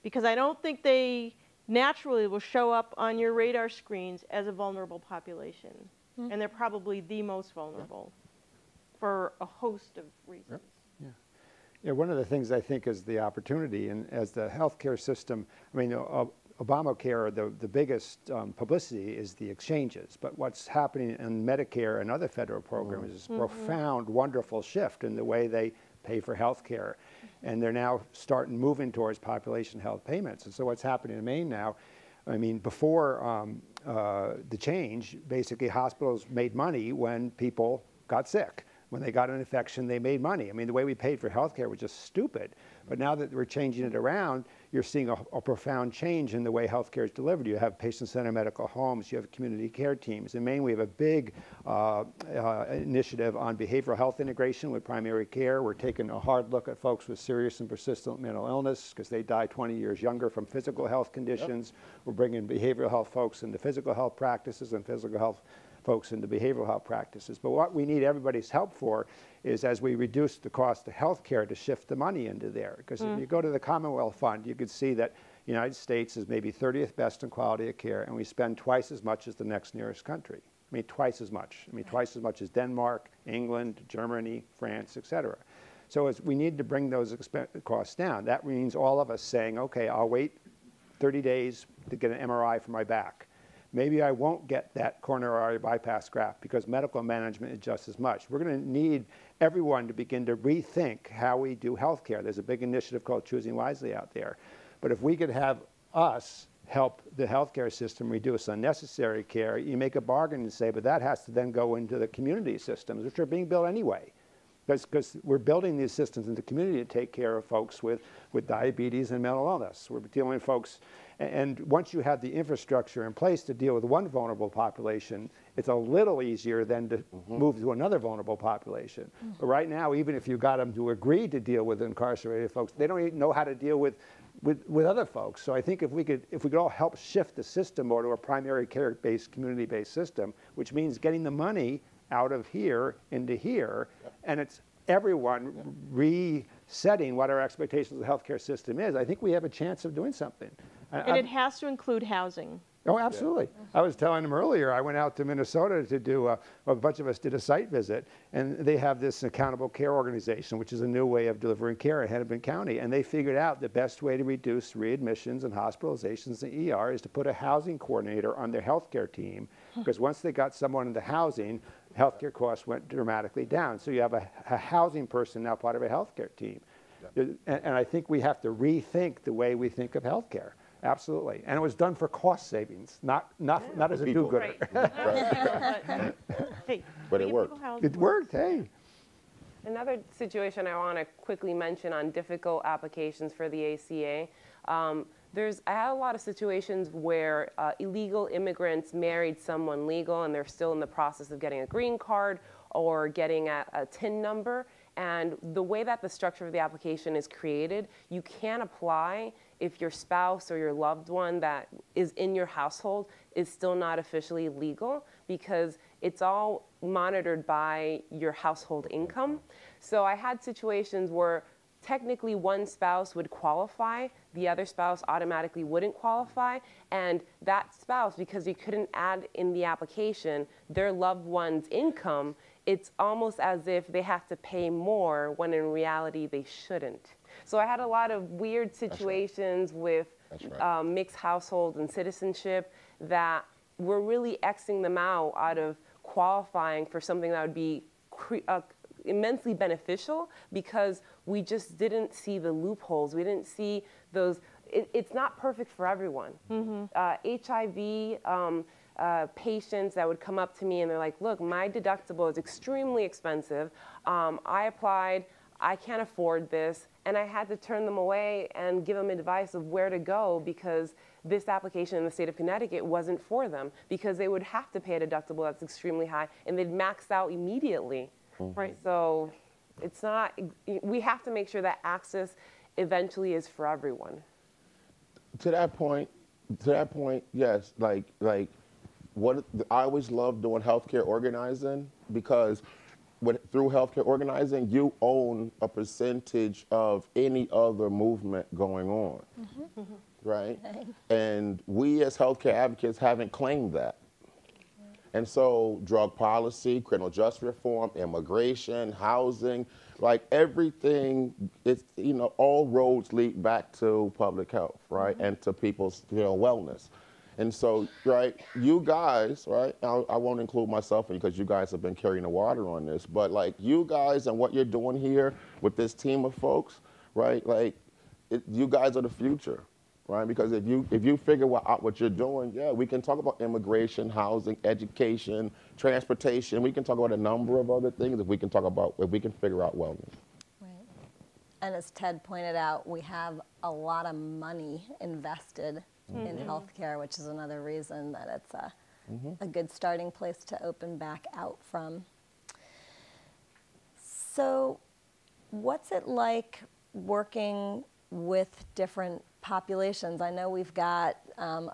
because I don't think they naturally will show up on your radar screens as a vulnerable population. And they're probably the most vulnerable for a host of reasons. Yeah, one of the things I think is the opportunity, and as the healthcare system, I mean, Obamacare, the biggest publicity is the exchanges, but what's happening in Medicare and other federal programs is a profound, wonderful shift in the way they pay for healthcare. And they're now starting moving towards population health payments. And so what's happening in Maine now, I mean, before the change, basically hospitals made money when people got sick. When they got an infection, they made money. I mean, the way we paid for healthcare was just stupid. But now that we're changing it around, you're seeing a profound change in the way healthcare is delivered. You have patient-centered medical homes, you have community care teams. In Maine, we have a big initiative on behavioral health integration with primary care. We're taking a hard look at folks with serious and persistent mental illness because they die 20 years younger from physical health conditions. We're bringing behavioral health folks into physical health practices and physical health folks into behavioral health practices. But what we need everybody's help for is, as we reduce the cost of health care, to shift the money into there. Because if you go to the Commonwealth Fund, you could see that the United States is maybe 30th best in quality of care, and we spend twice as much as the next nearest country. I mean, twice as much. I mean, twice as much as Denmark, England, Germany, France, et cetera. So we need to bring those costs down. That means all of us saying, okay, I'll wait 30 days to get an MRI for my back. Maybe I won't get that coronary bypass graft because medical management is just as much. We're going to need everyone to begin to rethink how we do healthcare. There's a big initiative called Choosing Wisely out there. But if we could have us help the healthcare system reduce unnecessary care, you make a bargain and say, but that has to then go into the community systems, which are being built anyway. Because we're building these systems in the community to take care of folks with diabetes and mental illness. We're dealing with folks, and once you have the infrastructure in place to deal with one vulnerable population, it's a little easier than to move to another vulnerable population. But right now, even if you got them to agree to deal with incarcerated folks, they don't even know how to deal with other folks. So I think if we could all help shift the system more to a primary care-based, community-based system, which means getting the money out of here into here, and it's everyone resetting what our expectations of the healthcare system is, I think we have a chance of doing something. And it has to include housing. Oh, absolutely. I was telling him earlier, I went out to Minnesota to do, a bunch of us did a site visit, and they have this accountable care organization, which is a new way of delivering care in Hennepin County. And they figured out the best way to reduce readmissions and hospitalizations in ER is to put a housing coordinator on their healthcare team, because once they got someone in the housing, healthcare costs went dramatically down. So you have a housing person now part of a healthcare team. Yeah. And I think we have to rethink the way we think of healthcare. Absolutely. And it was done for cost savings, not as a do-gooder. Right. Hey, but it worked. It worked, hey. Another situation I want to quickly mention on difficult applications for the ACA. I had a lot of situations where illegal immigrants married someone legal and they're still in the process of getting a green card or getting a TIN number, And the way that the structure of the application is created, you can apply if your spouse or your loved one that is in your household is still not officially legal, because it's all monitored by your household income. So I had situations where technically one spouse would qualify, the other spouse automatically wouldn't qualify, and that spouse, because you couldn't add in the application their loved one's income, it's almost as if they have to pay more when in reality they shouldn't. So I had a lot of weird situations with mixed households and citizenship that were really Xing them out of qualifying for something that would be immensely beneficial, because we just didn't see the loopholes. We didn't see those. It's not perfect for everyone. HIV patients that would come up to me and they're like, look, my deductible is extremely expensive. I applied, I can't afford this, and I had to turn them away and give them advice of where to go, because this application in the state of Connecticut wasn't for them, because they would have to pay a deductible that's extremely high and they'd max out immediately. Right. So it's not, we have to make sure that access eventually is for everyone. To that point, yes, like what I always loved doing healthcare organizing, because through healthcare organizing, you own a percentage of any other movement going on, right? And we as healthcare advocates haven't claimed that. And so drug policy, criminal justice reform, immigration, housing, like everything, it's, you know, all roads lead back to public health, right? And to people's, you know, wellness. And so, right, you guys, right, I won't include myself in, because you guys have been carrying the water on this, but like you guys and what you're doing here with this team of folks, right, like you guys are the future, right? Because if you figure out what you're doing, yeah, we can talk about immigration, housing, education, transportation. We can talk about a number of other things if we can figure out wellness. Right. And as Ted pointed out, we have a lot of money invested in healthcare, which is another reason that it's a good starting place to open back out from. So what's it like working with different populations? I know we've got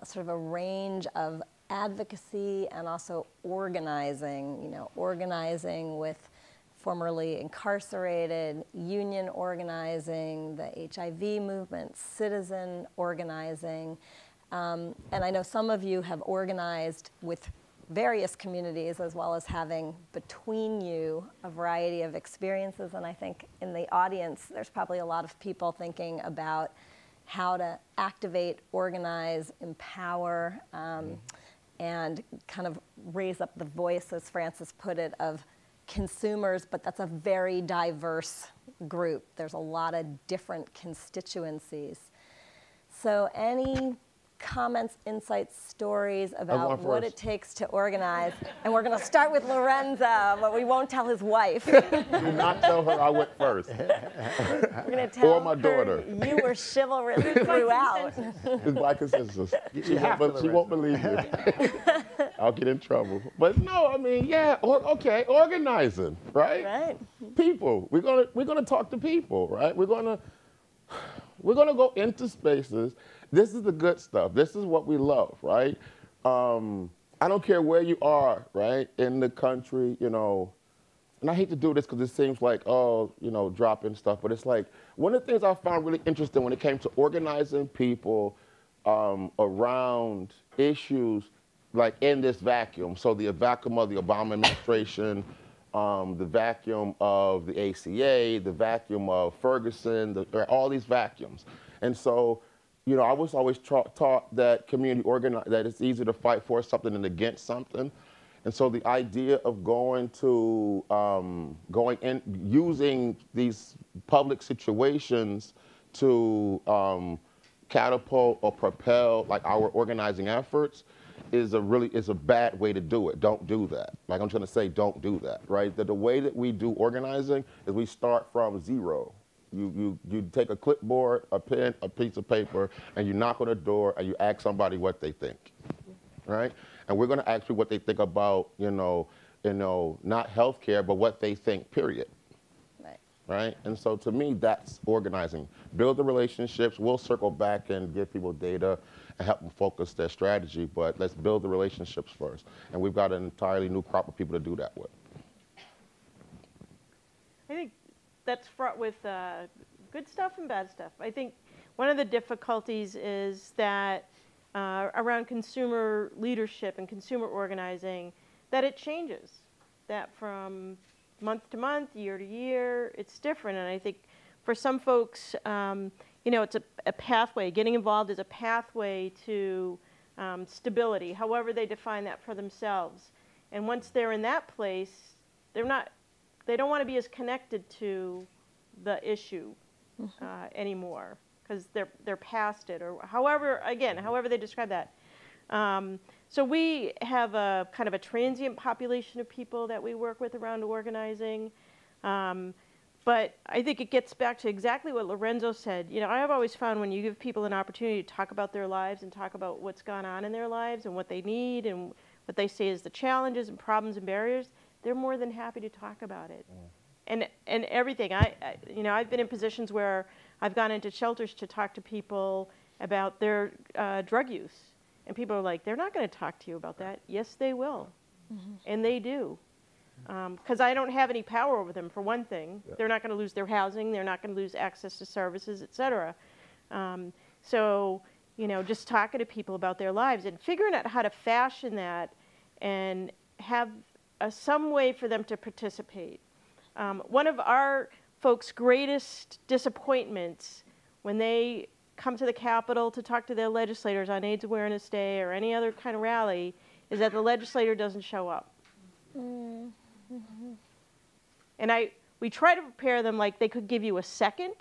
sort of a range of advocacy and also organizing, you know, organizing with formerly incarcerated, union organizing, the HIV movement, citizen organizing. And I know some of you have organized with various communities, as well as having between you a variety of experiences. And I think in the audience, there's probably a lot of people thinking about how to activate, organize, empower, and kind of raise up the voice, as Frances put it, of consumers, but that's a very diverse group. There's a lot of different constituencies. So any comments, insights, stories about what it takes to organize? And we're going to start with Lorenzo, but we won't tell his wife. Do not tell her I went first. We're going to tell or my daughter. You were chivalrous throughout. It's by consensus. She won't believe you. I'll get in trouble. But no, I mean, yeah, okay, organizing, right? Right. People. We're gonna talk to people, right? We're gonna go into spaces. This is the good stuff. This is what we love, right? I don't care where you are, right, in the country, you know, and I hate to do this because it seems like, oh, you know, dropping stuff, but it's like, one of the things I found really interesting when it came to organizing people around issues like in this vacuum. So the vacuum of the Obama administration, the vacuum of the ACA, the vacuum of Ferguson, all these vacuums. And so, you know, I was always taught that that it's easier to fight for something than against something. And so the idea of using these public situations to catapult or propel like our organizing efforts is a bad way to do it. Don't do that. Like I'm trying to say, don't do that, right? That the way that we do organizing is we start from zero. You take a clipboard, a pen, a piece of paper, and you knock on a door and you ask somebody what they think, right? And we're going to ask you what they think about, you know, not healthcare, but what they think, period. Right. right? And so to me, that's organizing. Build the relationships. We'll circle back and give people data and help them focus their strategy, but let's build the relationships first. And we've got an entirely new crop of people to do that with. I think that's fraught with good stuff and bad stuff. I think one of the difficulties is that around consumer leadership and consumer organizing, that it changes. That from month to month, year to year, it's different. And I think for some folks, you know, it's a pathway. Getting involved is a pathway to stability, however they define that for themselves. And once they're in that place, they don't want to be as connected to the issue anymore, because they're past it, or however they describe that. So we have a kind of a transient population of people that we work with around organizing. But I think it gets back to exactly what Lorenzo said. You know, I have always found when you give people an opportunity to talk about their lives and talk about what's gone on in their lives and what they need and what they see as the challenges and problems and barriers, they're more than happy to talk about it. And everything. You know, I've been in positions where I've gone into shelters to talk to people about their drug use. And people are like, they're not going to talk to you about that. Yes, they will. And they do. Because I don't have any power over them, for one thing. They're not going to lose their housing. They're not going to lose access to services, et cetera. So, you know, just talking to people about their lives and figuring out how to fashion that and have some way for them to participate. One of our folks' greatest disappointments when they come to the Capitol to talk to their legislators on AIDS Awareness Day or any other kind of rally is that the legislator doesn't show up. And we try to prepare them like they could give you a second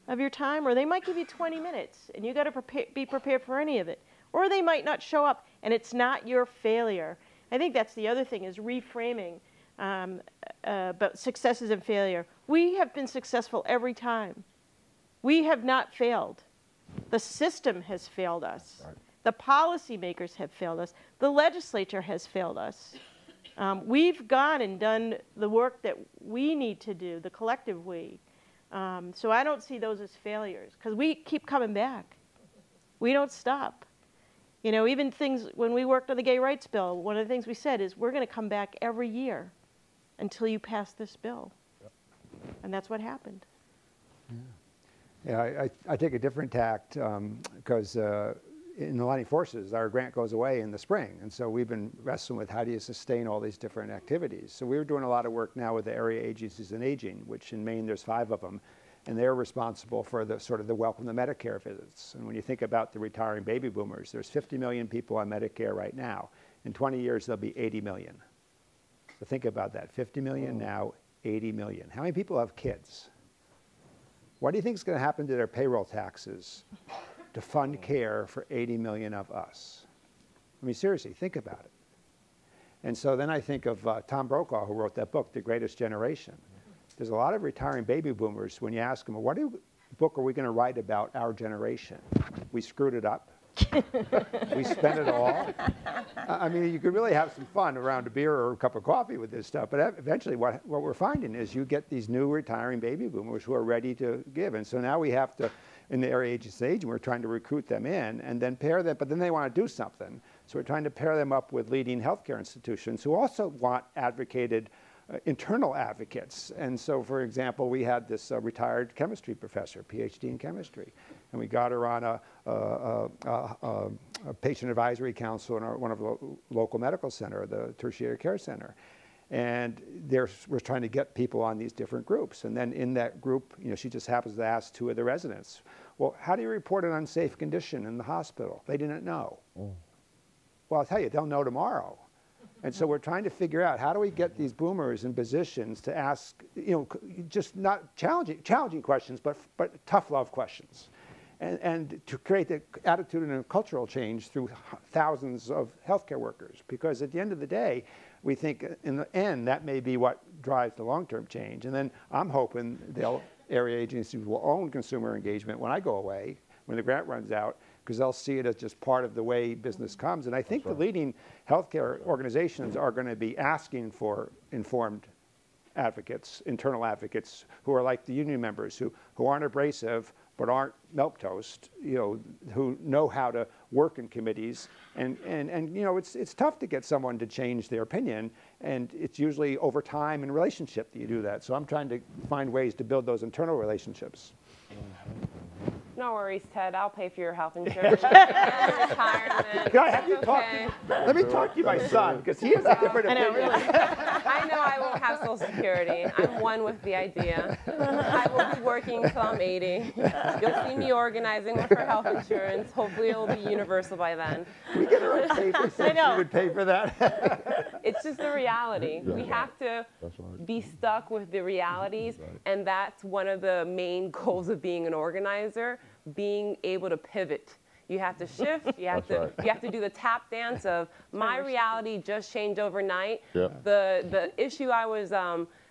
of your time, or they might give you 20 minutes, and you got to be prepared for any of it. Or they might not show up, and it's not your failure. I think that's the other thing, is reframing about successes and failure. We have been successful every time. We have not failed. The system has failed us. Right. The policymakers have failed us. The legislature has failed us. We've gone and done the work that we need to do, the collective we. So I don't see those as failures, because we keep coming back. We don't stop. You know, even things, when we worked on the gay rights bill, one of the things we said is we're going to come back every year until you pass this bill. Yep. And that's what happened. Yeah, I take a different tact because in the Aligning Forces, our grant goes away in the spring. And so we've been wrestling with how do you sustain all these different activities. So we're doing a lot of work now with the area agencies in aging, which in Maine there's 5 of them. And they're responsible for the sort of the welcome to Medicare visits. And when you think about the retiring baby boomers, there's 50 million people on Medicare right now. In 20 years, there'll be 80 million. So think about that, 50 million now, 80 million. How many people have kids? What do you think is going to happen to their payroll taxes to fund care for 80 million of us? I mean, seriously, think about it. And so then I think of Tom Brokaw, who wrote that book, The Greatest Generation. There's a lot of retiring baby boomers, when you ask them, what book are we going to write about our generation? We screwed it up. We spent it all. I mean, you could really have some fun around a beer or a cup of coffee with this stuff, but eventually what we're finding is you get these new retiring baby boomers who are ready to give. And so now we have to, in the area agency age, we're trying to recruit them in and then pair them, but then they want to do something. So we're trying to pair them up with leading healthcare institutions who also want advocated internal advocates. And so, for example, we had this retired chemistry professor, PhD in chemistry, and we got her on a patient advisory council in one of the local medical center, the tertiary care center. And we're trying to get people on these different groups. And then in that group, you know, she just happens to ask 2 of the residents, well, how do you report an unsafe condition in the hospital? They didn't know. Well, I'll tell you, they'll know tomorrow. And so we're trying to figure out how do we get these boomers in positions to ask, you know, just not challenging questions, but tough love questions. And to create the attitude and a cultural change through thousands of healthcare workers. Because at the end of the day, we think in the end that may be what drives the long-term change. And then I'm hoping area agencies will own consumer engagement when I go away, when the grant runs out, because they'll see it as just part of the way business comes. And I think the leading healthcare organizations are going to be asking for informed advocates, internal advocates, who are like the union members, who aren't abrasive, but aren't milquetoast, who know how to work in committees. And it's tough to get someone to change their opinion, and it's usually over time and relationship that you do that. So I'm trying to find ways to build those internal relationships. No worries, Ted. I'll pay for your health insurance. Retirement. Can I have you talk let me talk to my son, because he has a different opinion. Really. I know I won't have Social Security. I'm one with the idea. I will be working until I'm 80. You'll see me organizing for health insurance. Hopefully it will be universal by then. We get her a paper saying she would pay for that. It's just the reality. We have to be stuck with the realities, and that's one of the main goals of being an organizer, being able to pivot. You have to shift. You have to do the tap dance of my reality just changed overnight. Yeah. The issue I was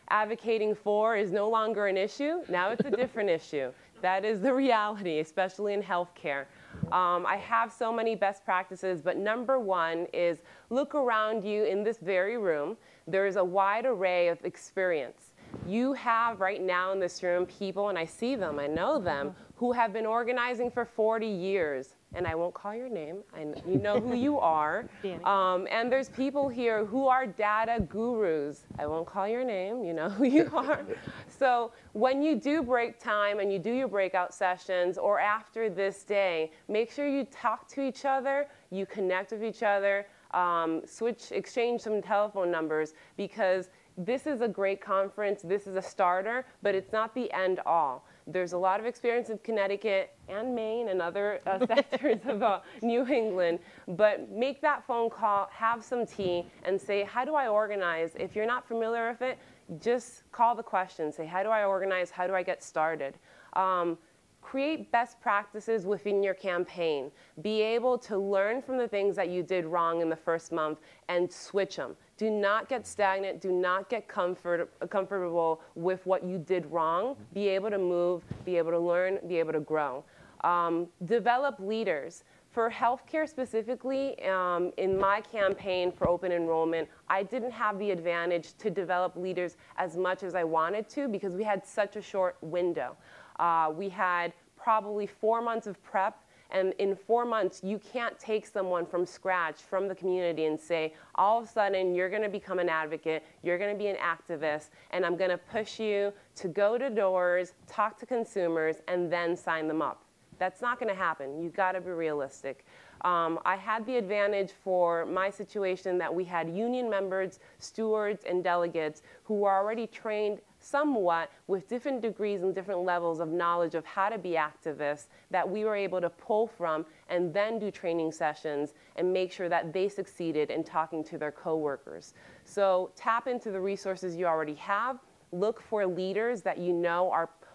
advocating for is no longer an issue. Now it's a different issue. That is the reality, especially in healthcare. I have so many best practices, but number one is look around you in this very room. There is a wide array of experience. You have right now in this room people, and I see them, I know them, who have been organizing for 40 years. And I won't call your name. You know who you are. And there's people here who are data gurus. I won't call your name. You know who you are. So when you do break time and you do your breakout sessions or after this day, make sure you talk to each other, you connect with each other, exchange some telephone numbers, because this is a great conference. This is a starter, but it's not the end all. There's a lot of experience in Connecticut and Maine and other sectors of New England, but make that phone call, have some tea, and say, how do I organize? If you're not familiar with it, just call the question. Say, how do I organize? How do I get started? Create best practices within your campaign. Be able to learn from the things that you did wrong in the first month and switch them. Do not get stagnant. Do not get comfortable with what you did wrong. Be able to move, be able to learn, be able to grow. Develop leaders. For healthcare specifically, in my campaign for open enrollment, I didn't have the advantage to develop leaders as much as I wanted to because we had such a short window. We had probably 4 months of prep, and in 4 months, you can't take someone from scratch, from the community, and say, all of a sudden, you're going to become an advocate, you're going to be an activist, and I'm going to push you to go to doors, talk to consumers, and then sign them up. That's not going to happen. You've got to be realistic. I had the advantage for my situation that we had union members, stewards, and delegates who were already trained somewhat with different degrees and different levels of knowledge of how to be activists that we were able to pull from and then do training sessions and make sure that they succeeded in talking to their coworkers. So tap into the resources you already have. Look for leaders that you know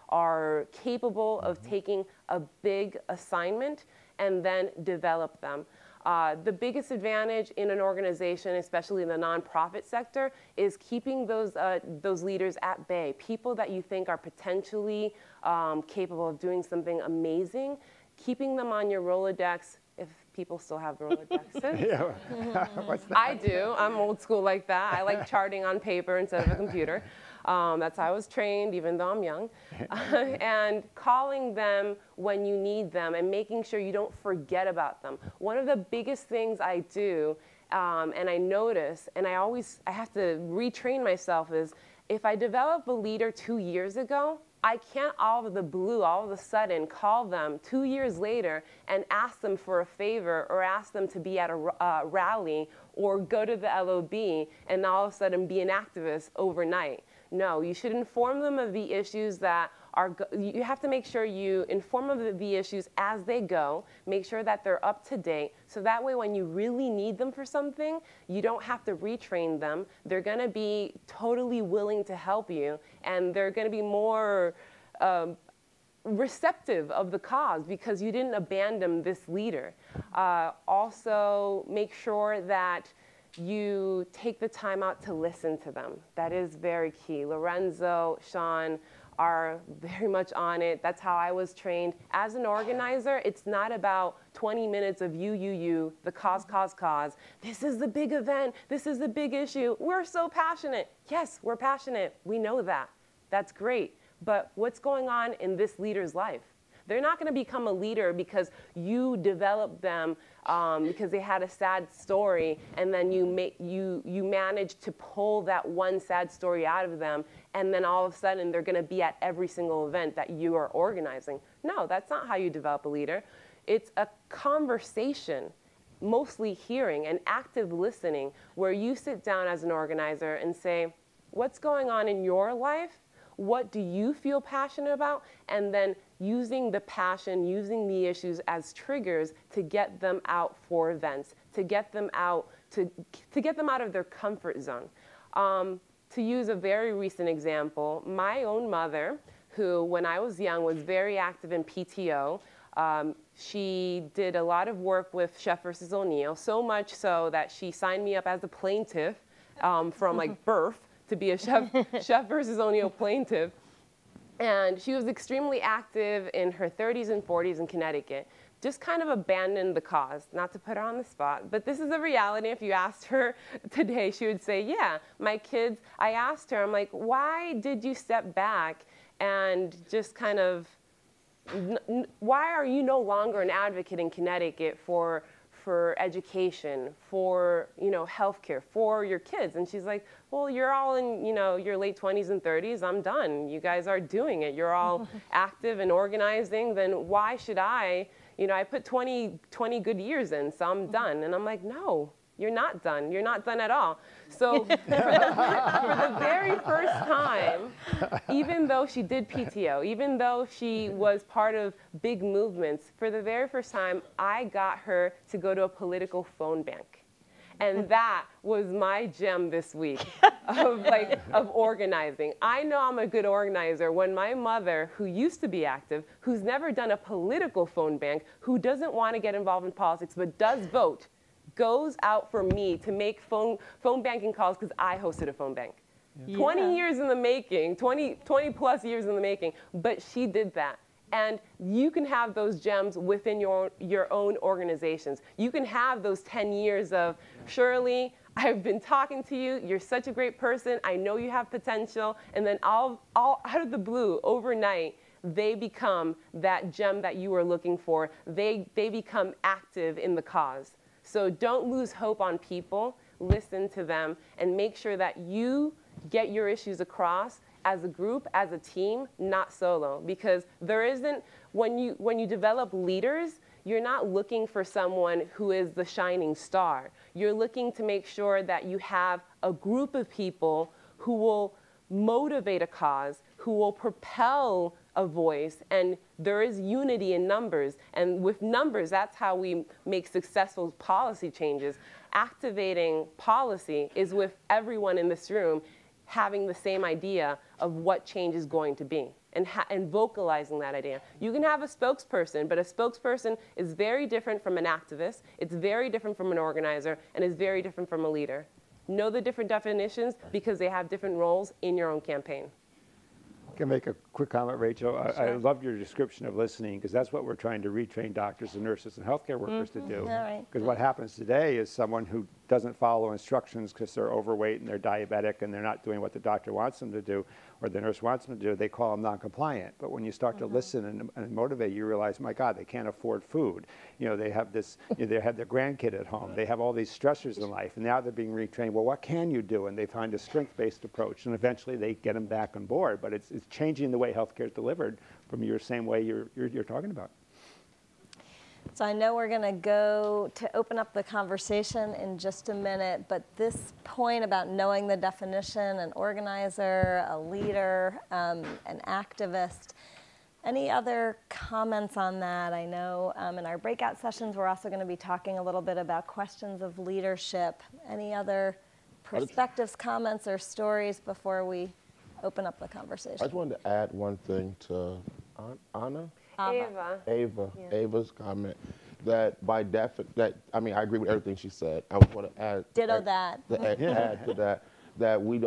are capable of taking a big assignment and then develop them. The biggest advantage in an organization, especially in the nonprofit sector, is keeping those leaders at bay, people that you think are potentially capable of doing something amazing, keeping them on your Rolodex, if people still have Rolodexes. Yeah. What's that? I do. I'm old school like that. I like charting on paper instead of a computer. That's how I was trained, even though I'm young. And calling them when you need them and making sure you don't forget about them. One of the biggest things I do, and I notice, and I have to retrain myself, is if I develop a leader 2 years ago, I can't all of a sudden call them 2 years later and ask them for a favor or ask them to be at a rally or go to the LOB and all of a sudden be an activist overnight. No, you should inform them of the issues that you have to make sure you inform them of the issues as they go, make sure that they're up to date, so that way when you really need them for something, you don't have to retrain them. They're going to be totally willing to help you, and they're going to be more receptive of the cause because you didn't abandon this leader. Also, make sure that you take the time out to listen to them. That is very key. Lorenzo, Sean, are very much on it. That's how I was trained. As an organizer, it's not about 20 minutes of you, the cause. This is the big event. This is the big issue. We're so passionate. Yes, we're passionate. We know that. That's great. But what's going on in this leader's life? They're not going to become a leader because you developed them because they had a sad story, and then you managed to pull that one sad story out of them, and then all of a sudden they're going to be at every single event that you are organizing. No, that's not how you develop a leader. It's a conversation, mostly hearing and active listening, where you sit down as an organizer and say, what's going on in your life? What do you feel passionate about? And then using the passion, using the issues as triggers to get them out for events, to get them out, to get them out of their comfort zone. To use a very recent example, my own mother, who when I was young was very active in PTO, she did a lot of work with Chef versus O'Neill, so much so that she signed me up as a plaintiff from like birth to be a Chef versus O'Neill plaintiff. And she was extremely active in her 30s and 40s in Connecticut. Just kind of abandoned the cause, not to put her on the spot, but this is a reality. If you asked her today, she would say, yeah, my kids, I asked her, I'm like, why did you step back and just kind of, why are you no longer an advocate in Connecticut for education, for healthcare, for your kids? And she's like, well, you're all in your late 20s and 30s. I'm done. You guys are doing it. You're all active and organizing. Then why should I? I put 20 good years in, so I'm done. And I'm like, no, you're not done. You're not done at all. So for the very first time, even though she did PTO, even though she was part of big movements, for the very first time, I got her to go to a political phone bank. And that was my gem this week of organizing. I know I'm a good organizer when my mother, who used to be active, who's never done a political phone bank, who doesn't want to get involved in politics but does vote, goes out for me to make phone banking calls because I hosted a phone bank. Yeah. 20 years in the making, 20 plus years in the making, but she did that. And you can have those gems within your own organizations. You can have those 10 years of, Shirley, I've been talking to you, you're such a great person, I know you have potential, and then all out of the blue, overnight, they become that gem that you were looking for. They become active in the cause. So don't lose hope on people, listen to them, and make sure that you get your issues across as a group, as a team, not solo. Because there isn't, when you develop leaders, you're not looking for someone who is the shining star. You're looking to make sure that you have a group of people who will motivate a cause, who will propel a voice, and there is unity in numbers. And with numbers, that's how we make successful policy changes. Activating policy is with everyone in this room having the same idea of what change is going to be and vocalizing that idea. You can have a spokesperson, but a spokesperson is very different from an activist, it's very different from an organizer, and is very different from a leader. Know the different definitions because they have different roles in your own campaign. I can make a quick comment, Rachel. Sure. I love your description of listening because that's what we're trying to retrain doctors and nurses and healthcare workers to do. Because what happens today is someone who doesn't follow instructions because they're overweight and they're diabetic and they're not doing what the doctor wants them to do or the nurse wants them to do, they call them non-compliant. But when you start to listen and motivate, you realize, my God, they can't afford food. They have this, they have their grandkid at home. They have all these stressors in life, and now they're being retrained. Well, what can you do? And they find a strength-based approach, and eventually they get them back on board. But it's changing the way healthcare is delivered from your same way you're talking about. So I know we're going to go to open up the conversation in just a minute, but this point about knowing the definition, an organizer, a leader, an activist, any other comments on that? I know in our breakout sessions, we're also going to be talking a little bit about questions of leadership. Any other perspectives, comments, or stories before we open up the conversation? I just wanted to add one thing to Anna. Ava's comment that by I agree with everything she said. I want to add. Ditto that. Add to that. that we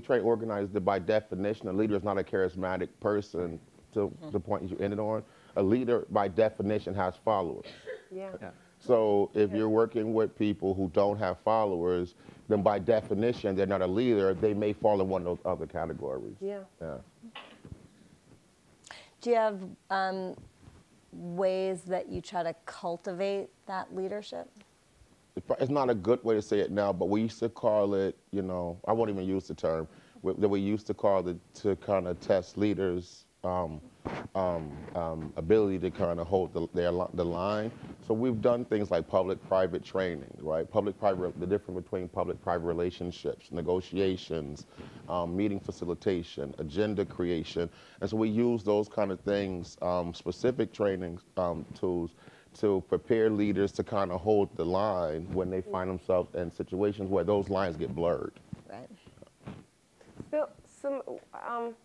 train organizers that by definition, a leader is not a charismatic person to the point you ended on. A leader by definition has followers. Yeah. So if you're working with people who don't have followers, then by definition, they're not a leader. They may fall in one of those other categories. Yeah. Do you have ways that you try to cultivate that leadership? It's not a good way to say it now, but we used to call it, you know, I won't even use the term, that we used to call it to kind of test leaders' ability to kind of hold the line. So we've done things like public-private training, right? The difference between public-private relationships, negotiations, meeting facilitation, agenda creation. And so we use those kind of things, specific training tools, to prepare leaders to kind of hold the line when they find themselves in situations where those lines get blurred. Right. So,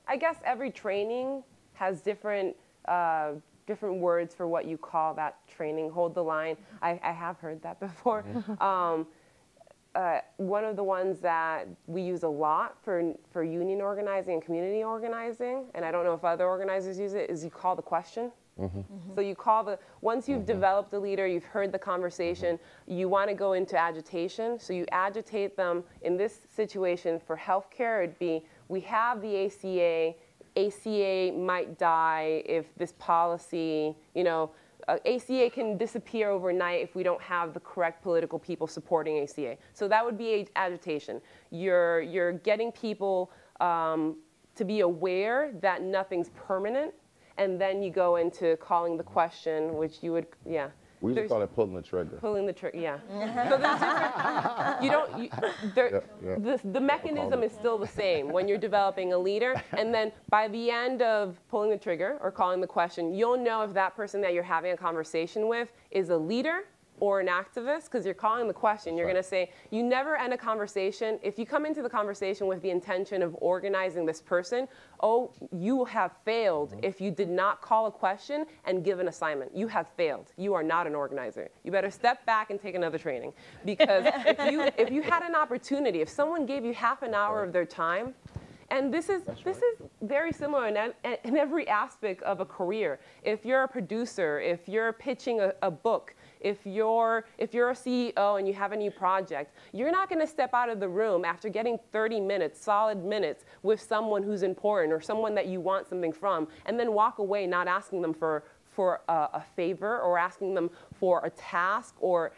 I guess every training has different words for what you call that training. Hold the line. I have heard that before. One of the ones that we use a lot for union organizing and community organizing, and I don't know if other organizers use it, is you call the question. So you call once you've developed a leader, you've heard the conversation, you want to go into agitation. So you agitate them. In this situation for healthcare, it'd be, we have the ACA. ACA might die if this policy, you know, ACA can disappear overnight if we don't have the correct political people supporting ACA. So that would be agitation. You're getting people to be aware that nothing's permanent. And then you go into calling the question, which you would, yeah. We used to call it pulling the trigger. Pulling the trigger, yeah. So there's different, the mechanism is still the same when you're developing a leader. And then by the end of pulling the trigger or calling the question, you'll know if that person that you're having a conversation with is a leader or an activist, because you're calling the question. You're going to say, you never end a conversation. If you come into the conversation with the intention of organizing this person, oh, you have failed if you did not call a question and give an assignment. You have failed. You are not an organizer. You better step back and take another training. Because if you had an opportunity, if someone gave you half an hour of their time, and this is very similar in every aspect of a career. If you're a producer, if you're pitching a book, if you're a CEO and you have a new project, you're not going to step out of the room after getting 30 minutes, solid minutes, with someone who's important or someone that you want something from, and then walk away not asking them for a favor or asking them for a task or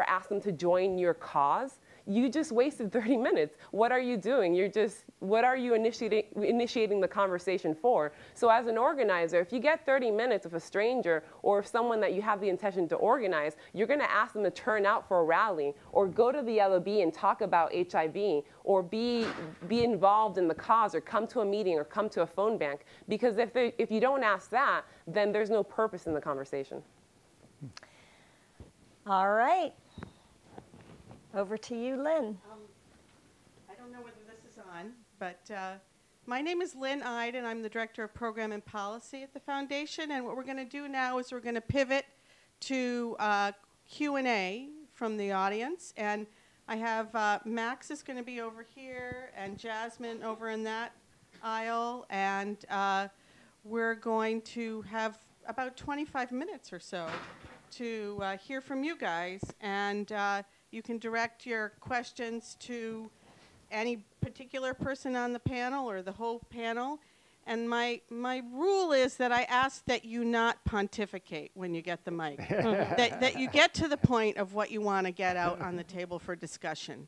ask them to join your cause. You just wasted 30 minutes. What are you doing? What are you initiating the conversation for? So as an organizer, if you get 30 minutes with a stranger or someone that you have the intention to organize, you're going to ask them to turn out for a rally or go to the LOB and talk about HIV or be involved in the cause or come to a meeting or come to a phone bank. Because if you don't ask that, then there's no purpose in the conversation. All right. Over to you, Lynn. I don't know whether this is on, but my name is Lynn Ide, and I'm the Director of Program and Policy at the Foundation. And what we're going to do now is we're going to pivot to Q&A from the audience. And I have Max is going to be over here, and Jasmine over in that aisle. And we're going to have about 25 minutes or so to hear from you guys. And you can direct your questions to any particular person on the panel or the whole panel. And my rule is that I ask that you not pontificate when you get the mic, that you get to the point of what you want to get out on the table for discussion.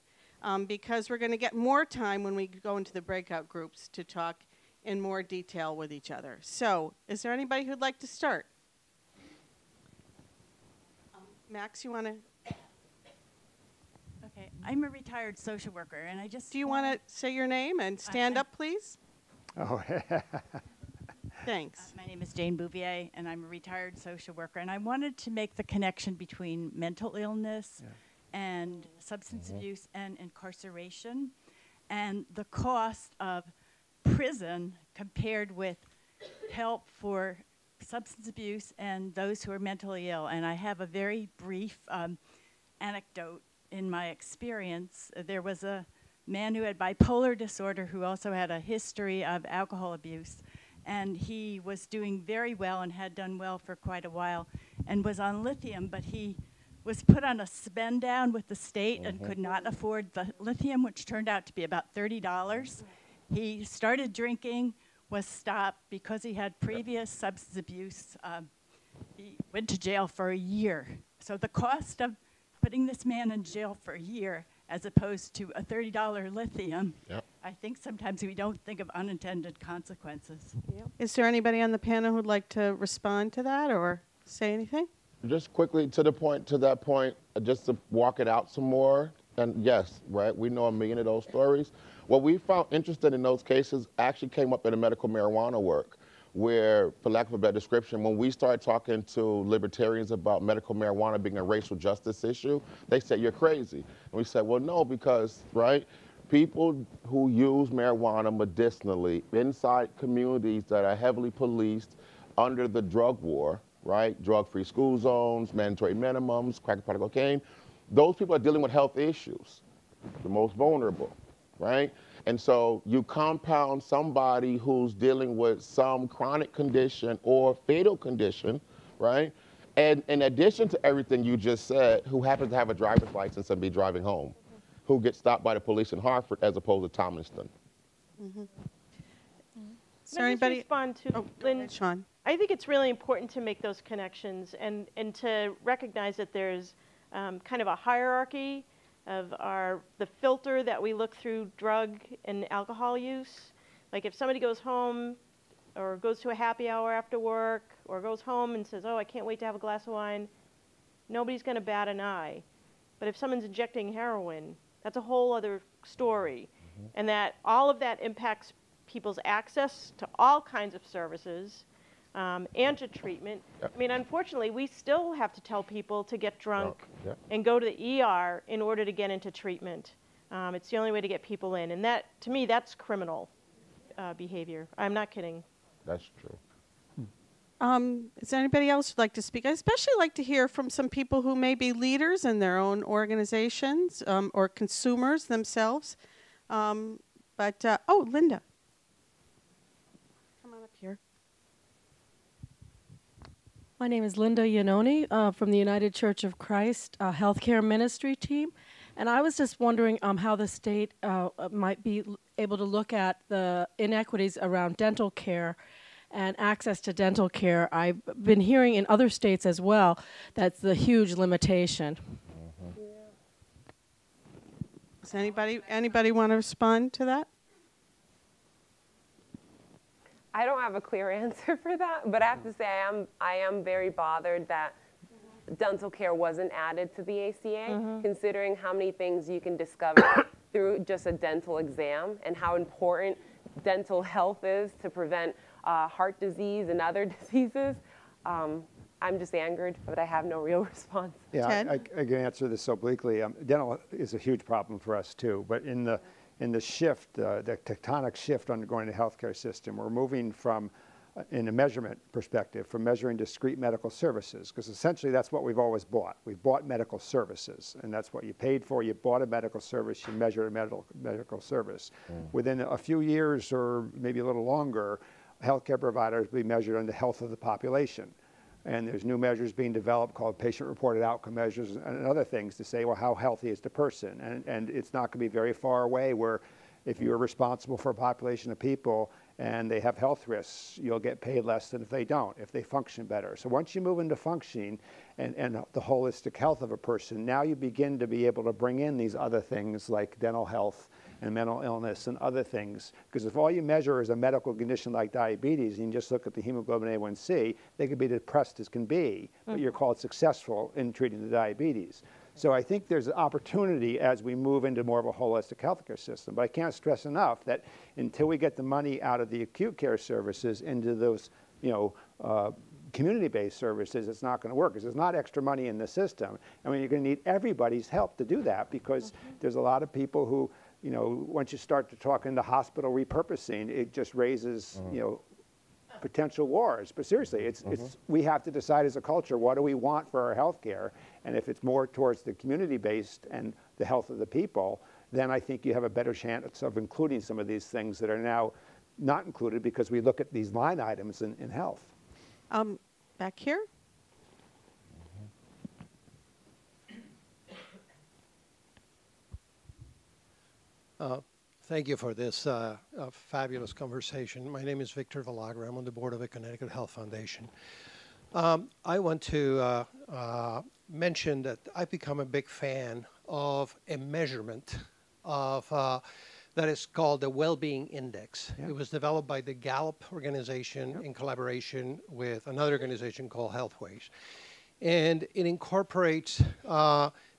Because we're going to get more time when we go into the breakout groups to talk in more detail with each other. So is there anybody who'd like to start? Max, you want to? Okay, I'm a retired social worker, and I just... Do you want to say your name and stand up, please? Oh, Thanks. My name is Jane Bouvier, and I'm a retired social worker, and I wanted to make the connection between mental illness and substance abuse and incarceration, and the cost of prison compared with help for substance abuse and those who are mentally ill. And I have a very brief anecdote. In my experience, there was a man who had bipolar disorder, who also had a history of alcohol abuse. And he was doing very well and had done well for quite a while and was on lithium, but he was put on a spend down with the state and could not afford the lithium, which turned out to be about $30. He started drinking, was stopped because he had previous substance abuse. He went to jail for a year. So the cost of putting this man in jail for a year as opposed to a $30 lithium, I think sometimes we don't think of unintended consequences. Is there anybody on the panel who'd like to respond to that or say anything? Just quickly to that point, just to walk it out some more. And yes, right, we know a million of those stories. What we found interesting in those cases actually came up in the medical marijuana work, where, for lack of a better description, when we started talking to libertarians about medical marijuana being a racial justice issue, they said, you're crazy. And we said, well, no, because, right, people who use marijuana medicinally inside communities that are heavily policed under the drug war, right, drug-free school zones, mandatory minimums, crack and powder cocaine, those people are dealing with health issues, the most vulnerable, right? And so you compound somebody who's dealing with some chronic condition or fatal condition, right? And in addition to everything you just said, who happens to have a driver's license and be driving home, who gets stopped by the police in Hartford as opposed to Thomaston. Is there anybody? Respond to Lynn? Sean. I think it's really important to make those connections and to recognize that there's kind of a hierarchy of the filter that we look through drug and alcohol use. Like if somebody goes home or goes to a happy hour after work or goes home and says, oh, I can't wait to have a glass of wine, nobody's going to bat an eye. But if someone's injecting heroin, that's a whole other story. And that all of that impacts people's access to all kinds of services and to treatment. I mean, unfortunately, we still have to tell people to get drunk and go to the ER in order to get into treatment. It's the only way to get people in. And that, to me, that's criminal behavior. I'm not kidding. That's true. Is there anybody else who'd like to speak? I especially like to hear from some people who may be leaders in their own organizations or consumers themselves. Oh, Linda. Come on up here. My name is Linda Iannone from the United Church of Christ Healthcare Ministry team. And I was just wondering how the state might be able to look at the inequities around dental care and access to dental care. I've been hearing in other states as well that's the huge limitation. Does anybody want to respond to that? I don't have a clear answer for that, but I have to say I am very bothered that dental care wasn't added to the ACA, considering how many things you can discover through just a dental exam and how important dental health is to prevent heart disease and other diseases. I'm just angered, but I have no real response. Yeah, I can answer this obliquely. Dental is a huge problem for us too, but in the shift, the tectonic shift undergoing the healthcare system, we're moving from, in a measurement perspective, from measuring discrete medical services, because essentially that's what we've always bought. We've bought medical services, and that's what you paid for. You bought a medical service, you measured a medical service. Within a few years, or maybe a little longer, healthcare providers will be measured on the health of the population. And there's new measures being developed called patient-reported outcome measures and other things to say, well, how healthy is the person? And it's not going to be very far away where if you're responsible for a population of people and they have health risks, you'll get paid less than if they don't, if they function better. So once you move into functioning and the holistic health of a person, now you begin to be able to bring in these other things like dental health and mental illness and other things. Because if all you measure is a medical condition like diabetes and you just look at the hemoglobin A1C, they could be depressed as can be, but you're called successful in treating the diabetes. So I think there's an opportunity as we move into more of a holistic healthcare system. But I can't stress enough that until we get the money out of the acute care services into those, community-based services, it's not going to work because there's not extra money in the system. I mean, you're going to need everybody's help to do that because there's a lot of people who, once you start to talk into hospital repurposing, it just raises, potential wars. But seriously, we have to decide as a culture, what do we want for our health care? And if it's more towards the community-based and the health of the people, then I think you have a better chance of including some of these things that are now not included because we look at these line items in health. Back here. Thank you for this fabulous conversation. My name is Victor Villagra. I'm on the board of the Connecticut Health Foundation. I want to mention that I've become a big fan of a measurement of that is called the Well-Being Index. Yeah. It was developed by the Gallup organization in collaboration with another organization called Healthways. And it incorporates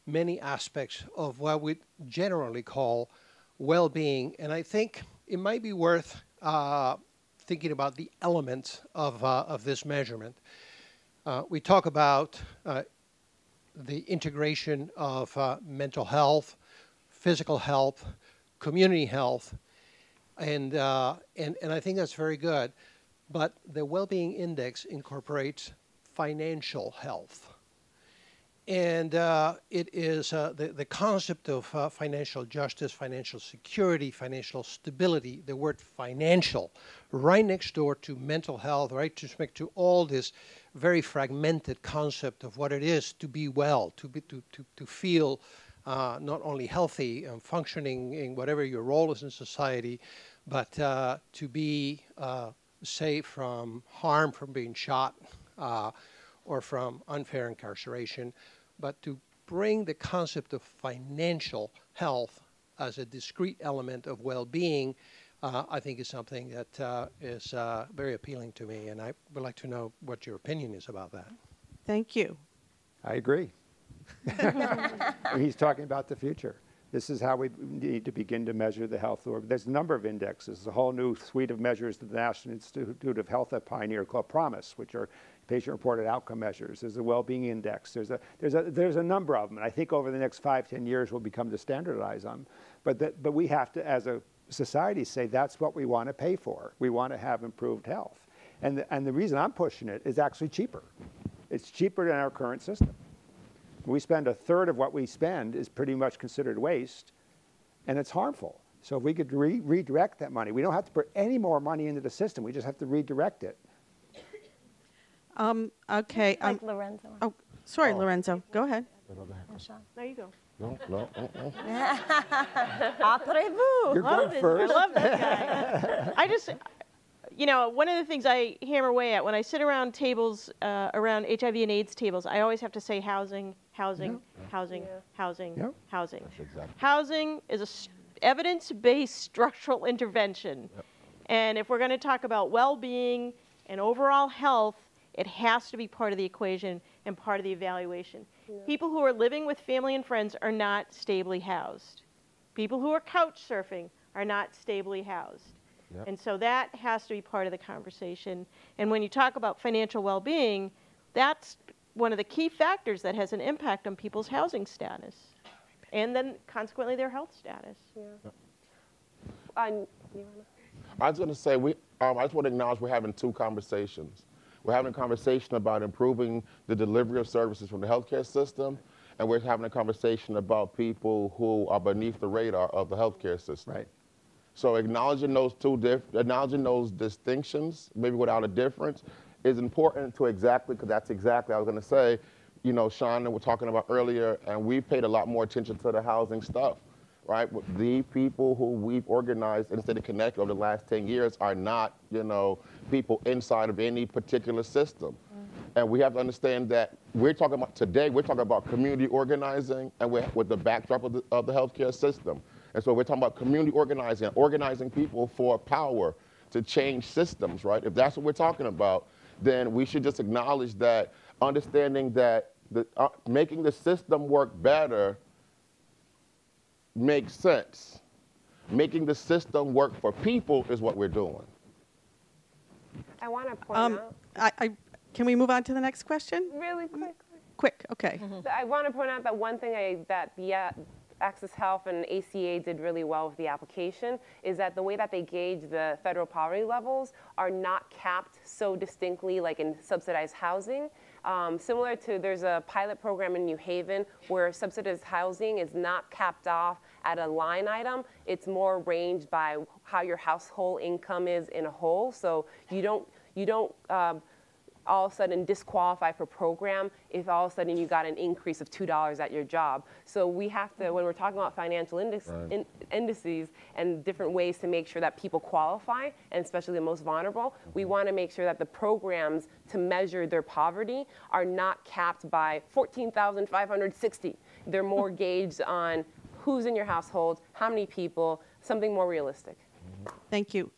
many aspects of what we generally call well-being. And I think it might be worth thinking about the elements of this measurement. We talk about the integration of mental health, physical health, community health, and I think that's very good. But the Well-Being Index incorporates financial health. And it is the concept of financial justice, financial security, financial stability, the word financial, right next door to mental health, right next to all this very fragmented concept of what it is to be well, to feel not only healthy and functioning in whatever your role is in society, but to be safe from harm, from being shot, or from unfair incarceration, but to bring the concept of financial health as a discrete element of well-being, I think is something that is very appealing to me, and I would like to know what your opinion is about that. Thank you. I agree. He's talking about the future. This is how we need to begin to measure the health. There's a number of indexes, a whole new suite of measures that the National Institute of Health have pioneered called PROMIS, which are patient-reported outcome measures. There's a well-being index. There's a number of them, and I think over the next 5-10 years we'll become to standardize them. But we have to, as a society, say that's what we want to pay for. We want to have improved health, and the reason I'm pushing it is actually cheaper. It's cheaper than our current system. We spend 1/3 of what we spend is pretty much considered waste, and it's harmful. So if we could redirect that money, we don't have to put any more money into the system. We just have to redirect it. Okay. Like Lorenzo. Oh, sorry, Lorenzo. Go ahead. There you go. No. Après-vous. You're going first. I love this guy. I just, you know, one of the things I hammer away at when I sit around tables, around HIV and AIDS tables, I always have to say housing, housing, housing, housing, housing. Exactly. Housing is a evidence-based structural intervention. And if we're going to talk about well-being and overall health, it has to be part of the equation and part of the evaluation. People who are living with family and friends are not stably housed. People who are couch surfing are not stably housed. And so that has to be part of the conversation. And when you talk about financial well-being, that's one of the key factors that has an impact on people's housing status and then consequently their health status. I was going to say, I just want to acknowledge we're having two conversations. We're having a conversation about improving the delivery of services from the healthcare system, and we're having a conversation about people who are beneath the radar of the healthcare system. Right. So acknowledging those acknowledging those distinctions, maybe without a difference, is important to exactly, because that's exactly, I was going to say, you know, Sean and we're talking about earlier, and we've paid a lot more attention to the housing stuff, right? The people who we've organized in the state of Connecticut over the last 10 years are not, you know, people inside of any particular system. And we have to understand that we're talking about today, we're talking about community organizing, and we're with the backdrop of the healthcare system. And so we're talking about community organizing, organizing people for power to change systems, right? If that's what we're talking about, then we should just acknowledge that, understanding that making the system work better makes sense. Making the system work for people is what we're doing. I want to point out. Can we move on to the next question? Really quickly. Quick, okay. So I want to point out that one thing that Access Health and ACA did really well with the application is that the way that they gauge the federal poverty levels are not capped so distinctly like in subsidized housing. Similar to, there's a pilot program in New Haven where subsidized housing is not capped off at a line item. It's more ranged by how your household income is in a whole. So you don't all of a sudden disqualify for program if all of a sudden you got an increase of $2 at your job. So we have to, when we're talking about financial indices and different ways to make sure that people qualify, and especially the most vulnerable, we want to make sure that the programs to measure their poverty are not capped by 14,560. They're more gauged on who's in your household, how many people, something more realistic. Thank you.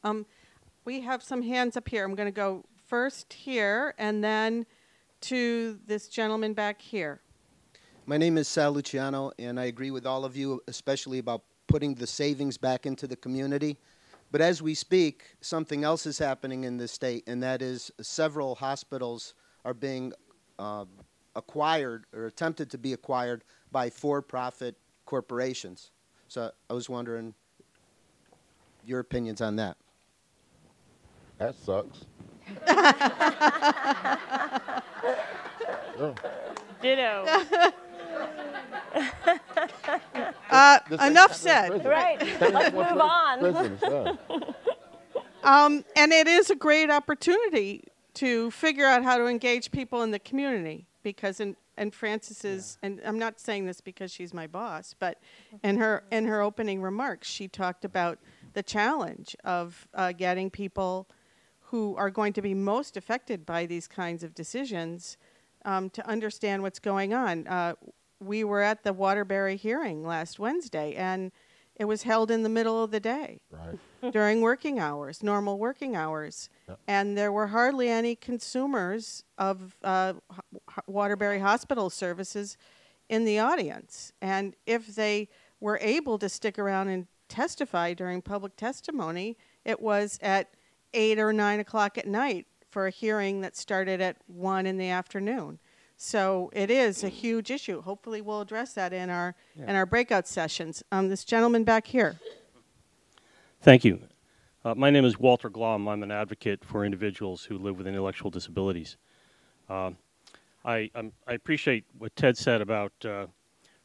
We have some hands up here. I'm going to go first here and then to this gentleman back here. My name is Sal Luciano, and I agree with all of you, especially about putting the savings back into the community. But as we speak, something else is happening in the state, and that is several hospitals are being acquired or attempted to be acquired by for-profit corporations. So I was wondering your opinions on that. That sucks. Ditto. Enough said. Right. Let's move on. And it is a great opportunity to figure out how to engage people in the community, because in Frances's, and I'm not saying this because she's my boss, but in her opening remarks, she talked about the challenge of getting people who are going to be most affected by these kinds of decisions to understand what's going on. We were at the Waterbury hearing last Wednesday, and it was held in the middle of the day, right, during working hours, normal working hours. Yep. And there were hardly any consumers of Waterbury Hospital services in the audience. And if they were able to stick around and testify during public testimony, it was at 8 or 9 o'clock at night for a hearing that started at 1 in the afternoon. So it is a huge issue. Hopefully we'll address that in our breakout sessions. This gentleman back here. Thank you. My name is Walter Glom. I'm an advocate for individuals who live with intellectual disabilities. I appreciate what Ted said about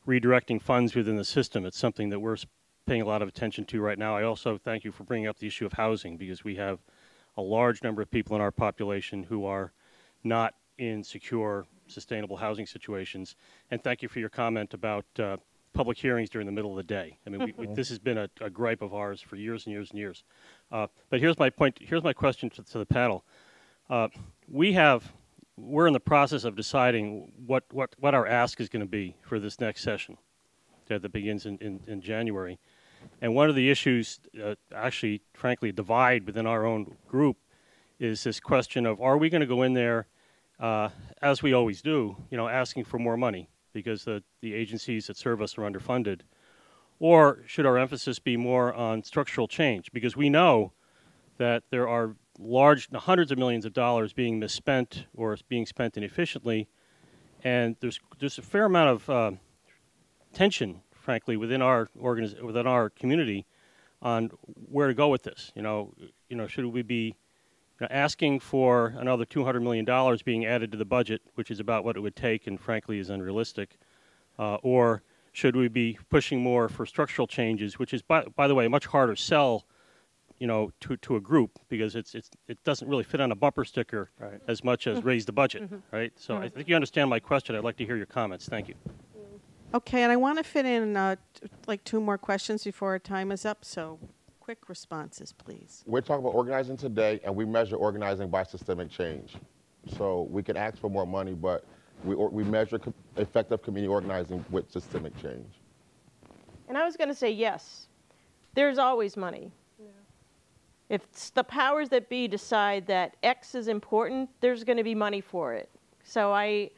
redirecting funds within the system. It's something that we're paying a lot of attention to right now. I also thank you for bringing up the issue of housing, because we have a large number of people in our population who are not in secure, sustainable housing situations. And thank you for your comment about public hearings during the middle of the day. I mean, this has been a gripe of ours for years and years and years. But here's my point. Here's my question to the panel. We're in the process of deciding what our ask is going to be for this next session that begins in January. And one of the issues, actually, frankly, divide within our own group is this question of, are we going to go in there, as we always do, asking for more money because the agencies that serve us are underfunded? Or should our emphasis be more on structural change? Because we know that there are hundreds of millions of dollars being misspent or being spent inefficiently, and there's a fair amount of tension, frankly, within our community on where to go with this. Should we be asking for another $200 million being added to the budget, which is about what it would take and frankly is unrealistic, or should we be pushing more for structural changes, which is, by the way, a much harder sell, to a group, because it doesn't really fit on a bumper sticker as much as raise the budget, right? So I think you understand my question. I'd like to hear your comments. Thank you. Okay, and I want to fit in like 2 more questions before our time is up, so quick responses, please. We're talking about organizing today, and we measure organizing by systemic change. So we can ask for more money, but we measure effective community organizing with systemic change. And I was going to say yes. There's always money. Yeah. If the powers that be decide that X is important, there's going to be money for it. So I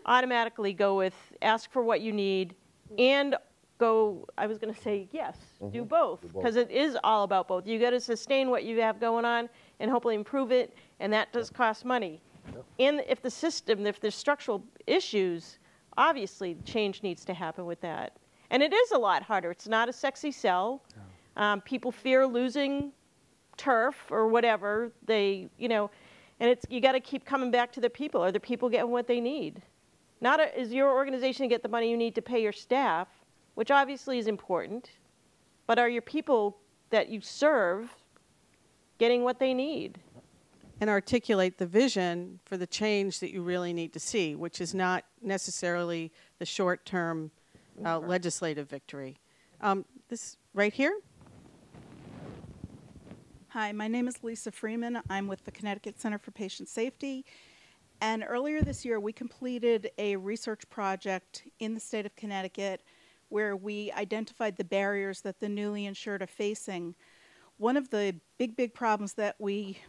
automatically go with ask for what you need and go, I was going to say yes, do both, because it is all about both. You got to sustain what you have going on and hopefully improve it, and that does cost money. And if there's structural issues, obviously change needs to happen with that. And it is a lot harder. It's not a sexy sell. People fear losing turf or whatever. And you got to keep coming back to the people. Are the people getting what they need? Not is your organization to get the money you need to pay your staff, which obviously is important, but are your people that you serve getting what they need? And articulate the vision for the change that you really need to see, which is not necessarily the short-term legislative victory. This right here. Hi, my name is Lisa Freeman. I'm with the Connecticut Center for Patient Safety. And earlier this year, we completed a research project in the state of Connecticut where we identified the barriers that the newly insured are facing. One of the big problems that we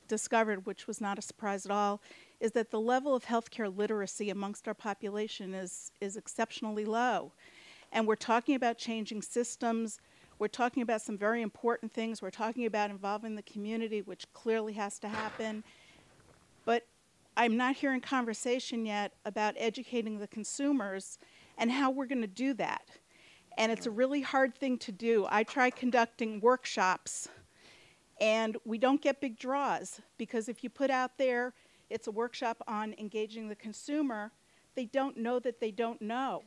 discovered, which was not a surprise at all, is that the level of healthcare literacy amongst our population is exceptionally low. And we're talking about changing systems. We're talking about some very important things. We're talking about involving the community, which clearly has to happen. But I'm not hearing conversation yet about educating the consumers and how we're going to do that. And it's a really hard thing to do. I try conducting workshops, and we don't get big draws, because if you put out there, it's a workshop on engaging the consumer, they don't know that they don't know.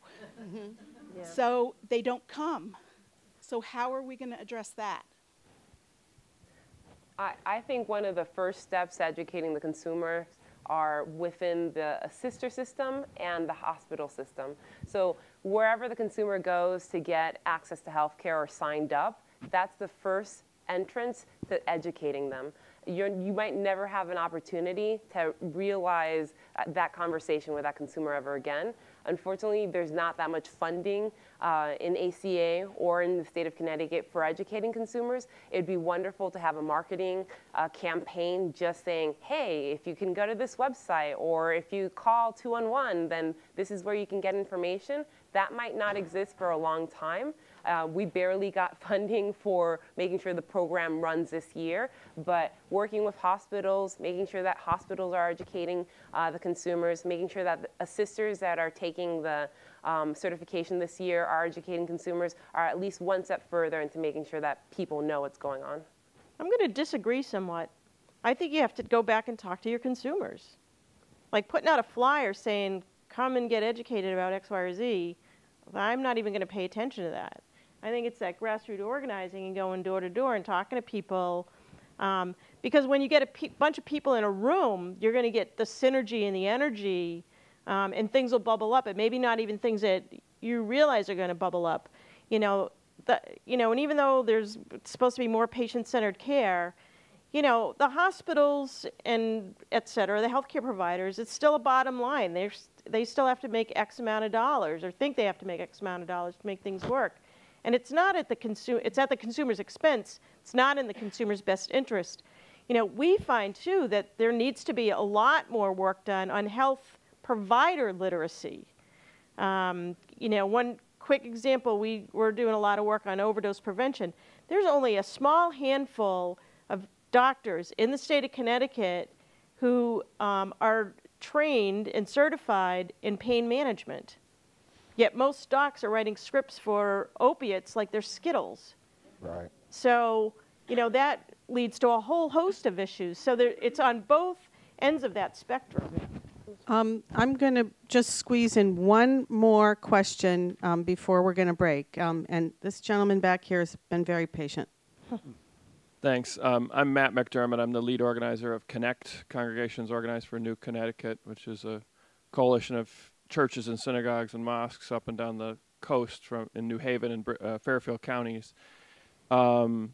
Yeah. So they don't come. So how are we going to address that? I think one of the first steps educating the consumer are within the sister system and the hospital system. So wherever the consumer goes to get access to healthcare or signed up, that's the first entrance to educating them. You might never have an opportunity to realize that conversation with that consumer ever again. Unfortunately, there's not that much funding in ACA or in the state of Connecticut for educating consumers. It'd be wonderful to have a marketing campaign just saying, hey, if you can go to this website, or if you call 211, then this is where you can get information. That might not exist for a long time. We barely got funding for making sure the program runs this year, but working with hospitals, making sure that hospitals are educating the consumers, making sure that the sisters that are taking the certification this year are educating consumers, are at least one step further into making sure that people know what's going on. I'm going to disagree somewhat. I think you have to go back and talk to your consumers. Like putting out a flyer saying, come and get educated about X, Y, or Z, I'm not even going to pay attention to that. I think it's that grassroots organizing and going door to door and talking to people. Because when you get a bunch of people in a room, you're going to get the synergy and the energy, and things will bubble up. And maybe not even things that you realize are going to bubble up. And even though there's supposed to be more patient-centered care, the hospitals and et cetera, the healthcare providers, it's still a bottom line. They still have to make X amount of dollars, or think they have to make X amount of dollars to make things work. And it's not at it's at the consumer's expense. It's not in the consumer's best interest. We find too that there needs to be a lot more work done on health provider literacy. One quick example, we're doing a lot of work on overdose prevention. There's only a small handful of doctors in the state of Connecticut who are trained and certified in pain management. Yet most docs are writing scripts for opiates like they're Skittles. Right. So, that leads to a whole host of issues. So it's on both ends of that spectrum. I'm going to just squeeze in one more question before we're going to break. And this gentleman back here has been very patient. Thanks. I'm Matt McDermott. I'm the lead organizer of Connect, Congregations Organized for New Connecticut, which is a coalition of churches and synagogues and mosques up and down the coast in New Haven and Fairfield counties. One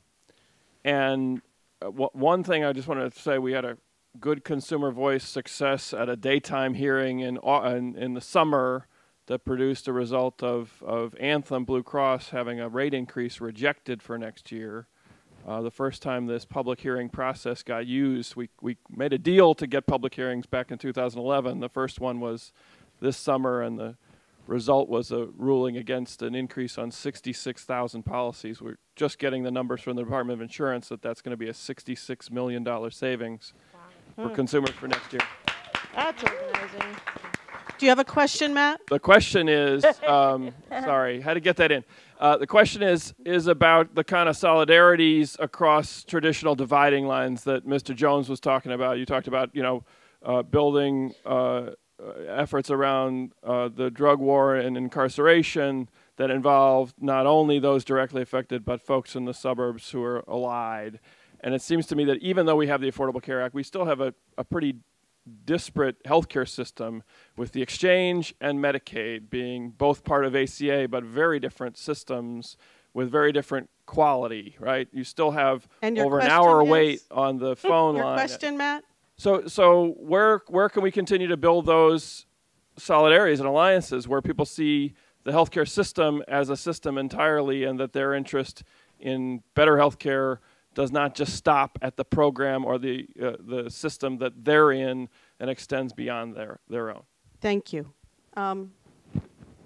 thing I just wanted to say, we had a good consumer voice success at a daytime hearing in the summer that produced a result of Anthem Blue Cross having a rate increase rejected for next year. The first time this public hearing process got used, we made a deal to get public hearings back in 2011. The first one was this summer, and the result was a ruling against an increase on 66,000 policies. We're just getting the numbers from the Department of Insurance that's going to be a $66 million savings for consumers for next year. That's organizing. Do you have a question, Matt? The question is, sorry, had to get that in. The question is about the kind of solidarities across traditional dividing lines that Mr. Jones was talking about. You talked about, building efforts around the drug war and incarceration that involve not only those directly affected, but folks in the suburbs who are allied. And it seems to me that even though we have the Affordable Care Act, we still have a pretty disparate healthcare system, with the exchange and Medicaid being both part of ACA, but very different systems with very different quality, right? You still have over an hour wait on the phone line. Your question, Matt? So where can we continue to build those solidarities and alliances where people see the healthcare system as a system entirely, and that their interest in better healthcare does not just stop at the program or the system that they're in, and extends beyond their own? Thank you.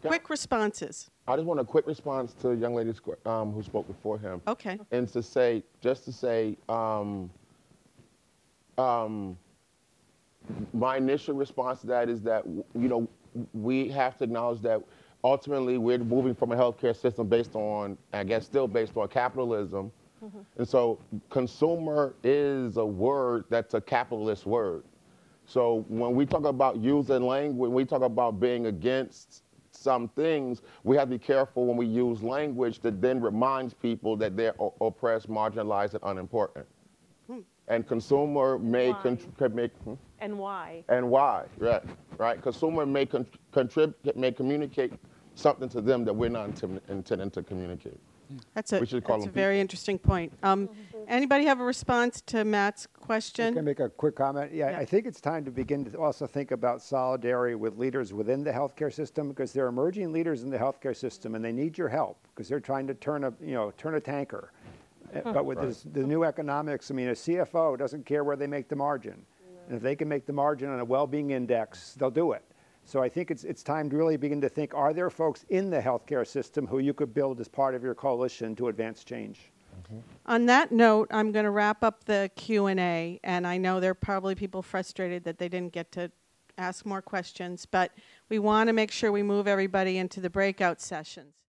Quick responses. I just want a quick response to the young lady who spoke before him. Okay. And to say, my initial response to that is that, we have to acknowledge that ultimately we're moving from a healthcare system based on, I guess still based on capitalism. Mm-hmm. And so consumer is a word that's a capitalist word. So when we talk about using language, when we talk about being against some things, we have to be careful when we use language that then reminds people that they're oppressed, marginalized, and unimportant. And consumer may And why? And why, right? Consumer may communicate something to them that we're not intending to communicate. That's a very interesting point. Anybody have a response to Matt's question? Can I make a quick comment? Yeah, I think it's time to begin to also think about solidarity with leaders within the healthcare system, because there are emerging leaders in the healthcare system, and they need your help because they're trying to turn a tanker. But with the new economics, I mean, a CFO doesn't care where they make the margin. And if they can make the margin on a well-being index, they'll do it. So I think it's time to really begin to think, are there folks in the healthcare system who you could build as part of your coalition to advance change? Mm-hmm. On that note, I'm going to wrap up the Q&A, and I know there are probably people frustrated that they didn't get to ask more questions, but we want to make sure we move everybody into the breakout sessions.